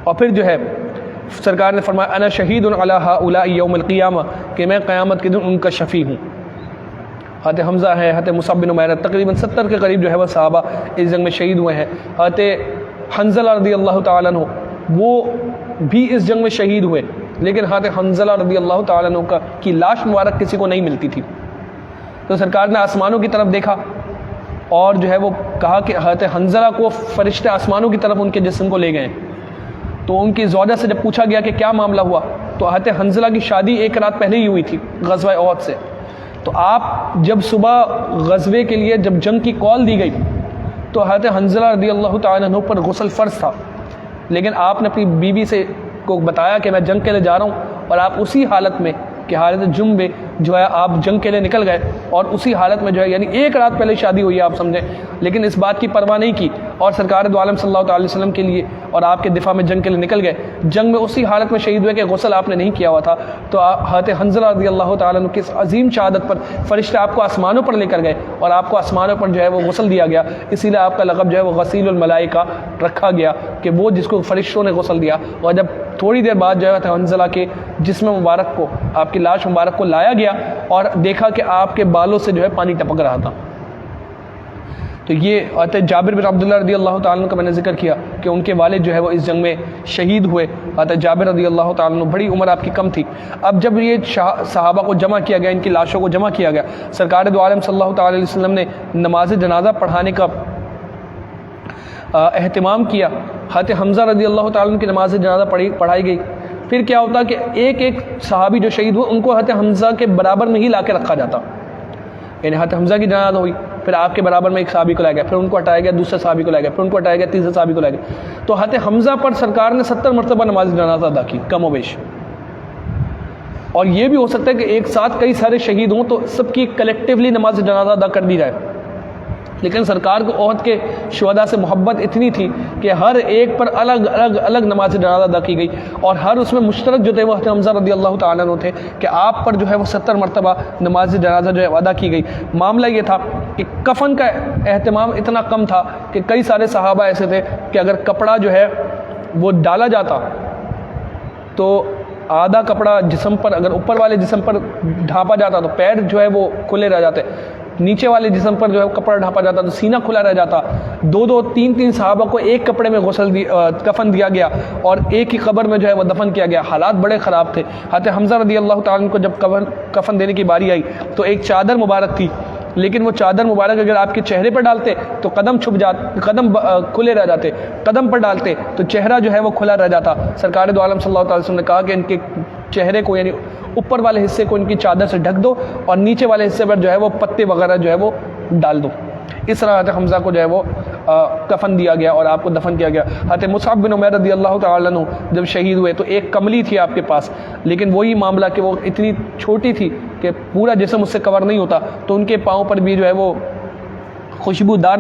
اور پھر جو ہے سرکار نے فرمایا انا شہید علی ہؤلاء یوم القیامہ، کہ میں قیامت کے دن ان کا شفیع ہوں۔ حضرت حمزہ ہے، حضرت مصعب بن عمیر، تقریباً 70 کے قریب جو ہے وہ صحابہ اس جنگ میں شہید ہوئے ہیں۔ حضرت حنظلہ رضی اللہ تعالیٰ عنہ وہ بھی اس جنگ میں شہید ہوئے، لیکن حضرت حنظلہ رضی اللہ تعالیٰ عنہ کی لاش مبارک کسی کو نہیں ملتی تھی، تو سرکار نے آسمانوں کی طرف دیکھا اور جو ہے وہ کہا کہ حضرت حنظلہ کو فرشتے آسمانوں کی طرف ان کے جسم کو لے گئے۔ تو ان کی زوجہ سے جب پوچھا گیا کہ کیا معاملہ ہوا، تو حضرت حنظلہ کی شادی ایک رات پہلے ہی ہوئی تھی غزوہ احد سے، تو آپ جب صبح غزوے کے لیے جب جنگ کی کال دی گئی تو حضرت حنظلہ رضی اللہ تعالیٰ عنہ پر غسل فرض تھا، لیکن آپ نے اپنی بیوی سے کو بتایا کہ میں جنگ کے لیے جا رہا ہوں، اور آپ اسی حالت میں کہ حالت جم میں جو ہے آپ جنگ کے لیے نکل گئے، اور اسی حالت میں جو ہے یعنی ایک رات پہلے شادی ہوئی ہے آپ سمجھیں، لیکن اس بات کی پرواہ نہیں کی، اور سرکار دو عالم صلی اللہ تعالی وسلم کے لیے اور آپ کے دفاع میں جنگ کے لیے نکل گئے۔ جنگ میں اسی حالت میں شہید ہوئے کہ غسل آپ نے نہیں کیا ہوا تھا، تو حضرت حنظلہ رضی اللہ تعالیٰ عنہ کی اس عظیم شہادت پر فرشتے آپ کو آسمانوں پر لے کر گئے، اور آپ کو آسمانوں پر جو ہے وہ غسل دیا گیا، اسی لیے آپ کا لقب جو ہے وہ غسیل الملائکہ رکھا گیا، کہ وہ جس کو فرشتوں نے غسل دیا۔ اور جب تھوڑی دیر بعد جو ہے حنظلہ کے جسم مبارک کو، آپ کی لاش مبارک کو لایا گیا اور دیکھا کہ آپ کے بالوں سے جو ہے پانی ٹپک رہا تھا۔ تو یہ حضرت جابر بن عبداللہ رضی اللہ تعالیٰ عنہ کا میں نے ذکر کیا کہ ان کے والد جو ہے وہ اس جنگ میں شہید ہوئے۔ حضرت جابر رضی اللہ تعالیٰ عنہ، بڑی عمر آپ کی کم تھی۔ اب جب یہ صحابہ کو جمع کیا گیا، ان کی لاشوں کو جمع کیا گیا، سرکار دو عالم صلی اللہ تعالی علیہ وسلم نے نماز جنازہ پڑھانے کا اہتمام کیا۔ حضرت حمزہ رضی اللہ تعالیٰ عنہ کی نماز جنازہ پڑھائی گئی۔ پھر کیا ہوتا کہ ایک ایک صحابی جو شہید ہوئے ان کو حضرت حمزہ کے برابر میں ہی لا کے رکھا جاتا، یعنی حضرت حمزہ کی جنازہ ہوئی، پھر آپ کے برابر میں ایک صحابی کو لایا گیا، پھر ان کو ہٹایا گیا، دوسرے صحابی کو لایا گیا، پھر ان کو ہٹایا گیا، تیسرے صحابی کو لایا گیا۔ تو حضرت حمزہ پر سرکار نے 70 مرتبہ نماز جنازہ ادا کی، کم و بیش۔ اور یہ بھی ہو سکتا ہے کہ ایک ساتھ کئی سارے شہید ہوں تو سب کی کلیکٹیولی نماز جنازہ ادا کر دی جائے، لیکن سرکار کو احد کے شہداء سے محبت اتنی تھی کہ ہر ایک پر الگ نماز جنازہ ادا کی گئی، اور ہر اس میں مشترک جو تھے وہ حضرت حمزہ رضی اللہ تعالیٰ عنہ تھے کہ آپ پر جو ہے وہ 70 مرتبہ نماز جنازہ جو ہے ادا کی گئی۔ معاملہ یہ تھا کہ کفن کا اہتمام اتنا کم تھا کہ کئی سارے صحابہ ایسے تھے کہ اگر کپڑا جو ہے وہ ڈالا جاتا تو آدھا کپڑا جسم پر، اگر اوپر والے جسم پر ڈھانپا جاتا تو پیر جو ہے وہ کھلے رہ جاتے، نیچے والے جسم پر جو ہے کپڑا ڈھانپا جاتا تو سینہ کھلا رہ جاتا۔ دو دو تین تین صحابہ کو ایک کپڑے میں کفن دیا گیا اور ایک ہی قبر میں جو ہے وہ دفن کیا گیا۔ حالات بڑے خراب تھے۔ حضرت حمزہ رضی اللہ تعالیٰ عنہ کو جب کفن دینے کی باری آئی تو ایک چادر مبارک تھی، لیکن وہ چادر مبارک اگر آپ کے چہرے پر ڈالتے تو قدم چھپ جاتے، قدم کھلے رہ جاتے، قدم پر ڈالتے تو چہرہ جو ہے وہ کھلا رہ جاتا۔ سرکار دو عالم صلی اللہ علیہ وسلم نے کہا کہ ان کے چہرے کو، یعنی اوپر والے حصے کو ان کی چادر سے ڈھک دو اور نیچے والے حصے پر جو ہے وہ پتے وغیرہ جو ہے وہ ڈال دو۔ اس طرح حضرت حمزہ کو جو ہے وہ کفن دیا گیا اور آپ کو دفن کیا گیا۔ حضرت مصعب بن عمیر رضی اللہ تعالیٰ عنہ جب شہید ہوئے تو ایک کملی تھی آپ کے پاس، لیکن وہی معاملہ کہ وہ اتنی چھوٹی تھی کہ پورا جسم اس سے کور نہیں ہوتا، تو ان کے پاؤں پر بھی جو ہے وہ خوشبودار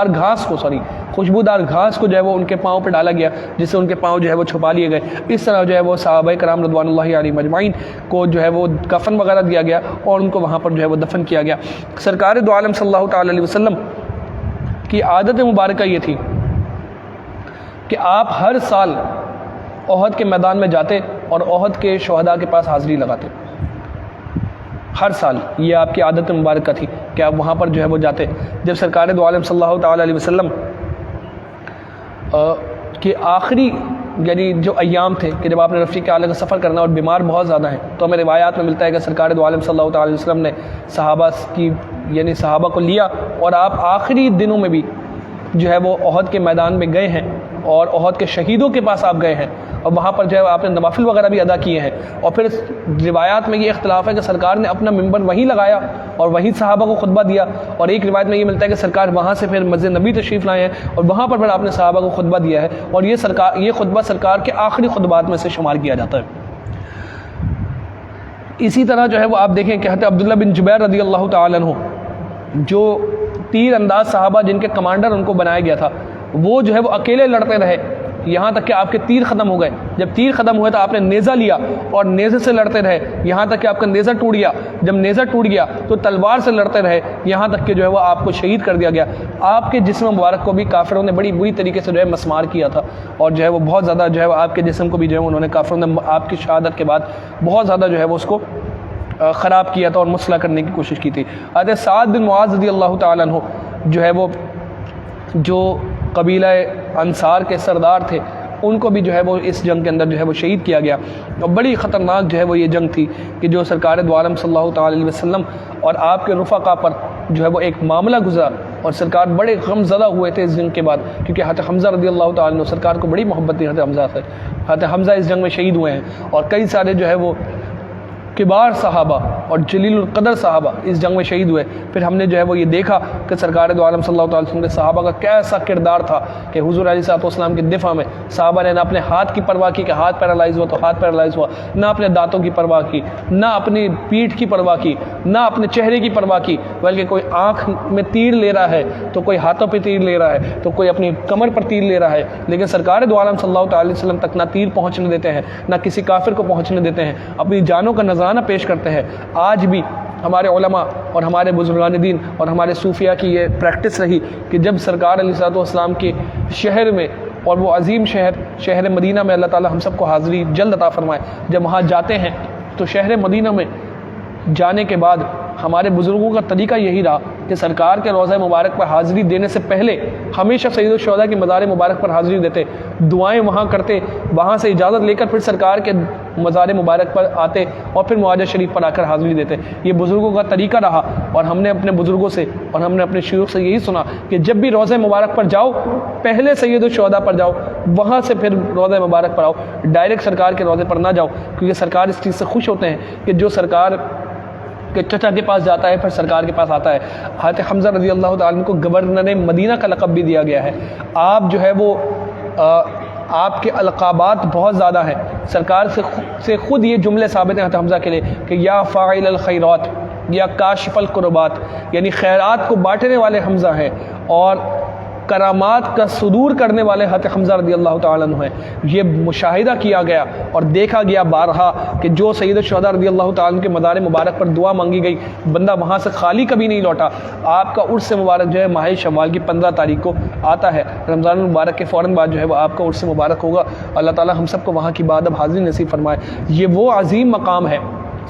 گھاس کو جو ہے وہ ان کے پاؤں پہ ڈالا گیا، جس سے ان کے پاؤں جو ہے وہ چھپا لیے گئے۔ اس طرح جو ہے وہ صحابہ کرام رضوان اللہ علیہم اجمعین کو جو ہے وہ کفن وغیرہ دیا گیا اور ان کو وہاں پر جو ہے وہ دفن کیا گیا۔ سرکار دو عالم صلی اللہ تعالی علیہ وسلم کی عادت مبارکہ یہ تھی کہ آپ ہر سال احد کے میدان میں جاتے اور احد کے شہداء کے پاس حاضری لگاتے۔ ہر سال یہ آپ کی عادت مبارکہ تھی کہ آپ وہاں پر جو ہے وہ جاتے۔ جب سرکار دو عالم صلی اللہ تعالی علیہ وسلم کہ آخری یعنی جو ایام تھے کہ جب آپ نے رفیق اعلیٰ کا سفر کرنا اور بیمار بہت زیادہ ہیں، تو ہمیں روایات میں ملتا ہے کہ سرکار دو عالم صلی اللہ تعالی علیہ وسلم نے صحابہ کو لیا اور آپ آخری دنوں میں بھی جو ہے وہ احد کے میدان میں گئے ہیں اور احد کے شہیدوں کے پاس آپ گئے ہیں اور وہاں پر جو ہے آپ نے نوافل وغیرہ بھی ادا کیے ہیں۔ اور پھر روایات میں یہ اختلاف ہے کہ سرکار نے اپنا ممبر وہیں لگایا اور وہیں صحابہ کو خطبہ دیا، اور ایک روایت میں یہ ملتا ہے کہ سرکار وہاں سے پھر مسجد نبی تشریف لائے ہیں اور وہاں پر پھر آپ نے صحابہ کو خطبہ دیا ہے، اور یہ خطبہ سرکار کے آخری خطبات میں سے شمار کیا جاتا ہے۔ اسی طرح جو ہے وہ آپ دیکھیں کہ حضرت عبداللہ بن جبیر رضی اللہ تعالیٰ عنہ جو تیر انداز صحابہ جن کے کمانڈر ان کو بنایا گیا تھا، وہ جو ہے وہ اکیلے لڑتے رہے یہاں تک کہ آپ کے تیر ختم ہو گئے۔ جب تیر ختم ہوئے تو آپ نے نیزہ لیا اور نیزے سے لڑتے رہے یہاں تک کہ آپ کا نیزہ ٹوٹ گیا۔ جب نیزہ ٹوٹ گیا تو تلوار سے لڑتے رہے یہاں تک کہ جو ہے وہ آپ کو شہید کر دیا گیا۔ آپ کے جسم مبارک کو بھی کافروں نے بڑی بری طریقے سے جو ہے مسمار کیا تھا، اور جو ہے وہ بہت زیادہ جو ہے وہ آپ کے جسم کو بھی جو ہے انہوں نے کافروں نے آپ کی شہادت کے بعد بہت زیادہ جو ہے وہ اس کو خراب کیا تھا اور مسلح کرنے کی کوشش کی تھی۔ حضرت سعد بن معاذ رضی اللہ تعالیٰ عنہ جو ہے وہ جو قبیلہ انصار کے سردار تھے، ان کو بھی جو ہے وہ اس جنگ کے اندر جو ہے وہ شہید کیا گیا۔ اور بڑی خطرناک جو ہے وہ یہ جنگ تھی کہ جو سرکار دو عالم صلی اللہ تعالی علیہ وسلم اور آپ کے رفقا پر جو ہے وہ ایک معاملہ گزرا، اور سرکار بڑے غم زدہ ہوئے تھے اس جنگ کے بعد، کیونکہ حضرت حمزہ رضی اللہ تعالیٰ عنہ سرکار کو بڑی محبت تھی حضرت حمزہ سے۔ حضرت حمزہ اس جنگ میں شہید ہوئے ہیں، اور کئی سارے جو ہے وہ کبار صحابہ اور جلیل القدر صحابہ اس جنگ میں شہید ہوئے۔ پھر ہم نے جو ہے وہ یہ دیکھا کہ سرکار دو عالم صلی اللہ تعالی وسلم کے صحابہ کا کیسا کردار تھا کہ حضور علیہ الصلوۃ والسلام کے دفاع میں صحابہ نے نہ اپنے ہاتھ کی پرواہ کی کہ ہاتھ پیرالائز ہوا تو ہاتھ پیرالائز ہوا، نہ اپنے دانتوں کی پرواہ کی، نہ اپنی پیٹھ کی پرواہ کی، نہ اپنے چہرے کی پرواہ کی، بلکہ کوئی آنکھ میں تیر لے رہا ہے تو کوئی ہاتھوں پہ تیر لے رہا ہے تو کوئی اپنی کمر پر تیر لے رہا ہے، لیکن سرکار دو عالم صلی اللہ تعالی وسلم تک نہ تیر پہنچنے دیتے ہیں، نہ کسی کافر کو پہنچنے دیتے ہیں، اپنی جانوں کا نذرانہ پیش کرتے ہیں۔ آج بھی ہمارے علماء اور ہمارے بزرگان دین اور ہمارے صوفیاء کی یہ پریکٹس رہی کہ جب سرکار علیہ الصلوۃ والسلام کے شہر میں، اور وہ عظیم شہر مدینہ میں اللہ تعالی ہم سب کو حاضری جلد عطا فرمائے، جب وہاں جاتے ہیں تو شہر مدینہ میں جانے کے بعد ہمارے بزرگوں کا طریقہ یہی رہا کہ سرکار کے روضہ مبارک پر حاضری دینے سے پہلے ہمیشہ سید الشہداء کی مزار مبارک پر حاضری دیتے، دعائیں وہاں کرتے، وہاں سے اجازت لے کر پھر سرکار کے مزار مبارک پر آتے اور پھر معاہدہ شریف پر آ کر حاضری دیتے۔ یہ بزرگوں کا طریقہ رہا، اور ہم نے اپنے بزرگوں سے اور ہم نے اپنے شیوخ سے یہی سنا کہ جب بھی روضہ مبارک پر جاؤ پہلے سید الشہداء پر جاؤ، وہاں سے پھر روضہ مبارک پر آؤ، ڈائریکٹ سرکار کے روضے پر نہ جاؤ، کیونکہ سرکار اس چیز سے خوش ہوتے ہیں کہ جو سرکار کہ چچا کے پاس جاتا ہے پھر سرکار کے پاس آتا ہے۔ حضرت حمزہ رضی اللہ تعالیٰ عنہ کو گورنر مدینہ کا لقب بھی دیا گیا ہے۔ آپ جو ہے وہ آپ کے القابات بہت زیادہ ہیں، سرکار سے خود یہ جملے ثابت ہیں حضرت حمزہ کے لیے کہ یا فاعل الخیرات یا کاشف القربات، یعنی خیرات کو بانٹنے والے حمزہ ہیں، اور کرامات کا صدور کرنے والے حضرت حمزہ رضی اللہ تعالیٰ عنہ ہیں۔ یہ مشاہدہ کیا گیا اور دیکھا گیا بارہا کہ جو سید الشہداء رضی اللہ تعالیٰ عنہ کے مزار مبارک پر دعا مانگی گئی، بندہ وہاں سے خالی کبھی نہیں لوٹا۔ آپ کا عرس مبارک جو ہے ماہ شوال کی 15 تاریخ کو آتا ہے، رمضان المبارک کے فوراً بعد جو ہے وہ آپ کا عرس مبارک ہوگا۔ اللہ تعالیٰ ہم سب کو وہاں کی بادب حاضری نصیب فرمائے۔ یہ وہ عظیم مقام ہے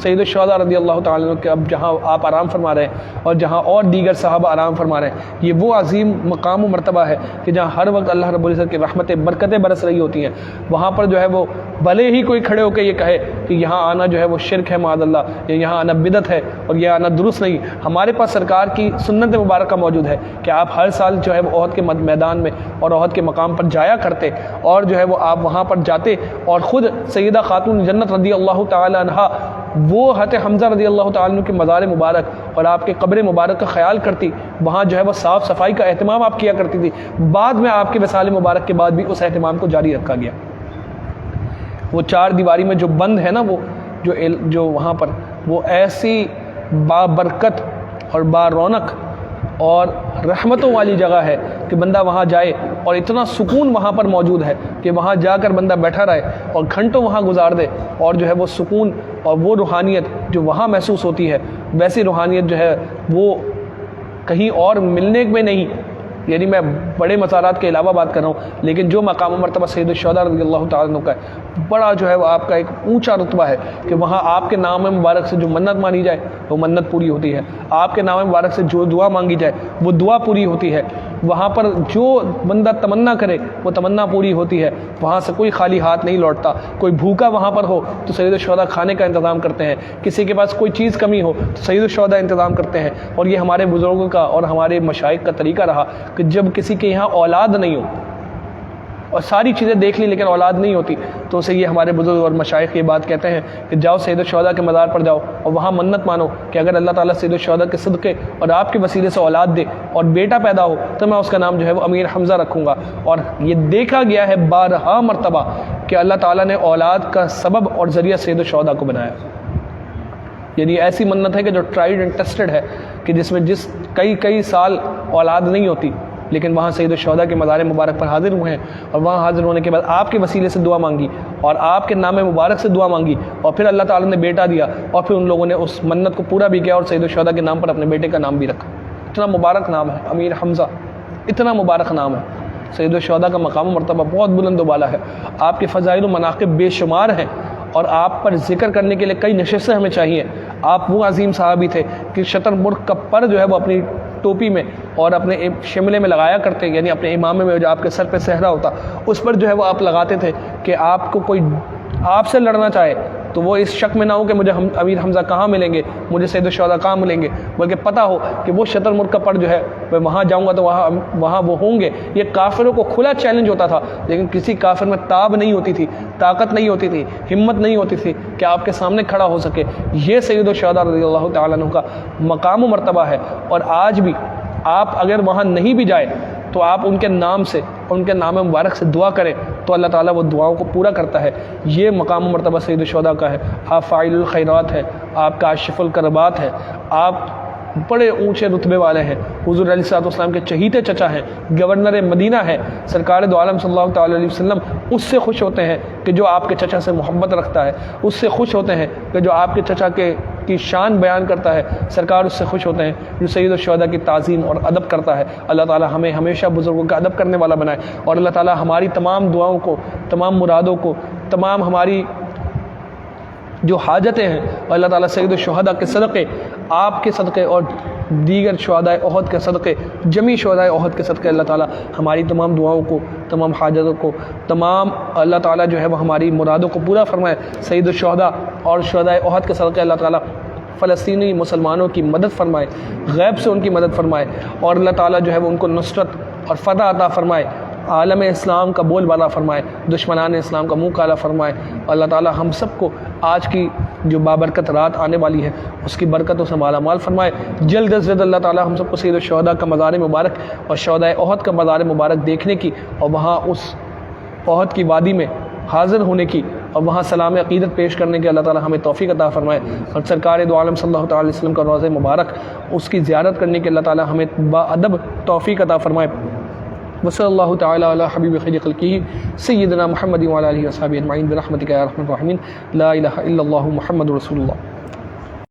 سید الشہداء رضی اللہ تعالیٰ عنہ کے، اب جہاں آپ آرام فرما رہے ہیں اور جہاں اور دیگر صحابہ آرام فرما رہے ہیں، یہ وہ عظیم مقام و مرتبہ ہے کہ جہاں ہر وقت اللہ رب العزت کی رحمتیں برکتیں برس رہی ہوتی ہیں۔ وہاں پر جو ہے وہ بھلے ہی کوئی کھڑے ہو کے یہ کہے کہ یہاں آنا جو ہے وہ شرک ہے معاذ اللہ، یا یہاں آنا بدعت ہے اور یہ آنا درست نہیں، ہمارے پاس سرکار کی سنت مبارکہ موجود ہے کہ آپ ہر سال جو ہے وہ احد کے میدان میں اور احد کے مقام پر جایا کرتے، اور جو ہے وہ آپ وہاں پر جاتے اور خود سیدہ خاتون جنت رضی اللہ تعالی عنہا وہ حضرت حمزہ رضی اللہ تعالیٰ عنہ کے مزار مبارک اور آپ کے قبر مبارک کا خیال کرتی، وہاں جو ہے وہ صاف صفائی کا اہتمام آپ کیا کرتی تھی۔ بعد میں آپ کے وصال مبارک کے بعد بھی اس اہتمام کو جاری رکھا گیا۔ وہ 4 دیواری میں جو بند ہے نا، وہ جو وہاں پر وہ ایسی بابرکت اور بارونق اور رحمتوں والی جگہ ہے کہ بندہ وہاں جائے اور اتنا سکون وہاں پر موجود ہے کہ وہاں جا کر بندہ بیٹھا رہے اور گھنٹوں وہاں گزار دے، اور جو ہے وہ سکون اور وہ روحانیت جو وہاں محسوس ہوتی ہے، ویسی روحانیت جو ہے وہ کہیں اور ملنے میں نہیں۔ یعنی میں بڑے مزارات کے علاوہ بات کر رہا ہوں، لیکن جو مقام و مرتبہ سید الشہداء رضی اللہ تعالیٰ عنہ کا ہے، بڑا جو ہے وہ آپ کا ایک اونچا رتبہ ہے کہ وہاں آپ کے نام مبارک سے جو منت مانی جائے وہ منت پوری ہوتی ہے، آپ کے نام مبارک سے جو دعا مانگی جائے وہ دعا پوری ہوتی ہے، وہاں پر جو بندہ تمنا کرے وہ تمنا پوری ہوتی ہے، وہاں سے کوئی خالی ہاتھ نہیں لوٹتا۔ کوئی بھوکا وہاں پر ہو تو سید الشہداء کھانے کا انتظام کرتے ہیں، کسی کے پاس کوئی چیز کمی ہو تو سید الشہداء انتظام کرتے ہیں۔ اور یہ ہمارے بزرگوں کا اور ہمارے مشائخ کا طریقہ رہا کہ جب کسی کے یہاں اولاد نہیں ہو اور ساری چیزیں دیکھ لی لیکن اولاد نہیں ہوتی، تو اسے یہ ہمارے بزرگ اور مشائخ یہ بات کہتے ہیں کہ جاؤ سید الشہداء کے مزار پر جاؤ اور وہاں منت مانو کہ اگر اللہ تعالیٰ سید الشہداء کے صدقے اور آپ کے وسیلے سے اولاد دے اور بیٹا پیدا ہو تو میں اس کا نام جو ہے وہ امیر حمزہ رکھوں گا۔ اور یہ دیکھا گیا ہے بارہا مرتبہ کہ اللہ تعالیٰ نے اولاد کا سبب اور ذریعہ سید الشہداء کو بنایا۔ یعنی ایسی منت ہے کہ جو ٹرائیڈ اینڈ ٹیسٹڈ ہے، کہ جس میں کئی سال اولاد نہیں ہوتی، لیکن وہاں سید الشہداء کے مزار مبارک پر حاضر ہوئے ہیں اور وہاں حاضر ہونے کے بعد آپ کے وسیلے سے دعا مانگی اور آپ کے نام مبارک سے دعا مانگی، اور پھر اللہ تعالیٰ نے بیٹا دیا، اور پھر ان لوگوں نے اس منت کو پورا بھی کیا اور سید الشہداء کے نام پر اپنے بیٹے کا نام بھی رکھا۔ اتنا مبارک نام ہے امیر حمزہ، اتنا مبارک نام ہے۔ سید الشہداء کا مقام و مرتبہ بہت بلند و بالا ہے، آپ کے فضائل و مناقب بے شمار ہیں، اور آپ پر ذکر کرنے کے لیے کئی نشستیں ہمیں چاہیے۔ آپ وہ عظیم صحابی تھے کہ شتر مرغ کا پر جو ہے وہ اپنی ٹوپی میں اور اپنے شملے میں لگایا کرتے، یعنی اپنے امامے میں جو آپ کے سر پہ صحرا ہوتا اس پر جو ہے وہ آپ لگاتے تھے کہ آپ کو کوئی آپ سے لڑنا چاہے تو وہ اس شک میں نہ ہو کہ مجھے امیر حمزہ کہاں ملیں گے، مجھے سید الشہداء کہاں ملیں گے، بلکہ پتہ ہو کہ وہ شتر مرغ کا پر جو ہے میں وہاں جاؤں گا تو وہاں وہ ہوں گے۔ یہ کافروں کو کھلا چیلنج ہوتا تھا، لیکن کسی کافر میں تاب نہیں ہوتی تھی، طاقت نہیں ہوتی تھی، ہمت نہیں ہوتی تھی کہ آپ کے سامنے کھڑا ہو سکے۔ یہ سید الشہداء رضی اللہ تعالیٰ عنہ کا مقام و مرتبہ ہے، اور آج بھی آپ اگر وہاں نہیں بھی جائے تو آپ ان کے نام سے، ان کے نام مبارک سے دعا کریں تو اللہ تعالیٰ وہ دعاؤں کو پورا کرتا ہے۔ یہ مقام و مرتبہ سید الشہداء کا ہے۔ آپ فاعل الخیرات ہے، آپ کاشف الکربات ہے، آپ بڑے اونچے رتبے والے ہیں، حضور علیہ الصلوۃ والسلام کے چہیتے چچا ہیں، گورنر مدینہ ہے، سرکار دو عالم صلی اللہ تعالیٰ علیہ وسلم اس سے خوش ہوتے ہیں کہ جو آپ کے چچا سے محبت رکھتا ہے، اس سے خوش ہوتے ہیں کہ جو آپ کے چچا کی شان بیان کرتا ہے، سرکار اس سے خوش ہوتے ہیں جو سید الشہداء کی تعظیم اور ادب کرتا ہے۔ اللہ تعالیٰ ہمیں ہمیشہ بزرگوں کا ادب کرنے والا بنائے، اور اللہ تعالیٰ ہماری تمام دعاؤں کو، تمام مرادوں کو، تمام ہماری جو حاجتیں ہیں، اللہ تعالیٰ سید الشہداء کے صدقے، آپ کے صدقے اور دیگر شہداء احد کے صدقے، جمی شہداء احد کے صدقے، اللہ تعالیٰ ہماری تمام دعاؤں کو، تمام حاجتوں کو، تمام اللہ تعالیٰ جو ہے وہ ہماری مرادوں کو پورا فرمائے۔ سید الشہداء اور شہداء احد کے صدقے اللہ تعالیٰ فلسطینی مسلمانوں کی مدد فرمائے، غیب سے ان کی مدد فرمائے، اور اللہ تعالیٰ جو ہے وہ ان کو نصرت اور فتح عطا فرمائے، عالم اسلام کا بول بالا فرمائے، دشمنان اسلام کا منہ کالا فرمائے۔ اللہ تعالیٰ ہم سب کو آج کی جو بابرکت رات آنے والی ہے اس کی برکتوں سے مالا مال فرمائے۔ جلد از جلد اللہ تعالیٰ ہم سب کو سید الشہداء کا مزار مبارک اور شہداء احد کا مزار مبارک دیکھنے کی، اور وہاں اس احد کی وادی میں حاضر ہونے کی، اور وہاں سلام عقیدت پیش کرنے کے اللہ تعالیٰ ہمیں توفیق عطا فرمائے، اور سرکار دو عالم صلی اللہ تعالیٰ علیہ وسلم کا روضہ مبارک اس کی زیارت کرنے کے اللہ تعالیٰ ہمیں با ادب توفیق عطا فرمائے۔ وصلی اللہ تعالی علی حبیب خیر خلقہ سیدنا محمد وعلی آلہ وصحبہ اجمعین برحمتک یا ارحم الراحمین لا الہ الا اللہ محمد رسول اللہ.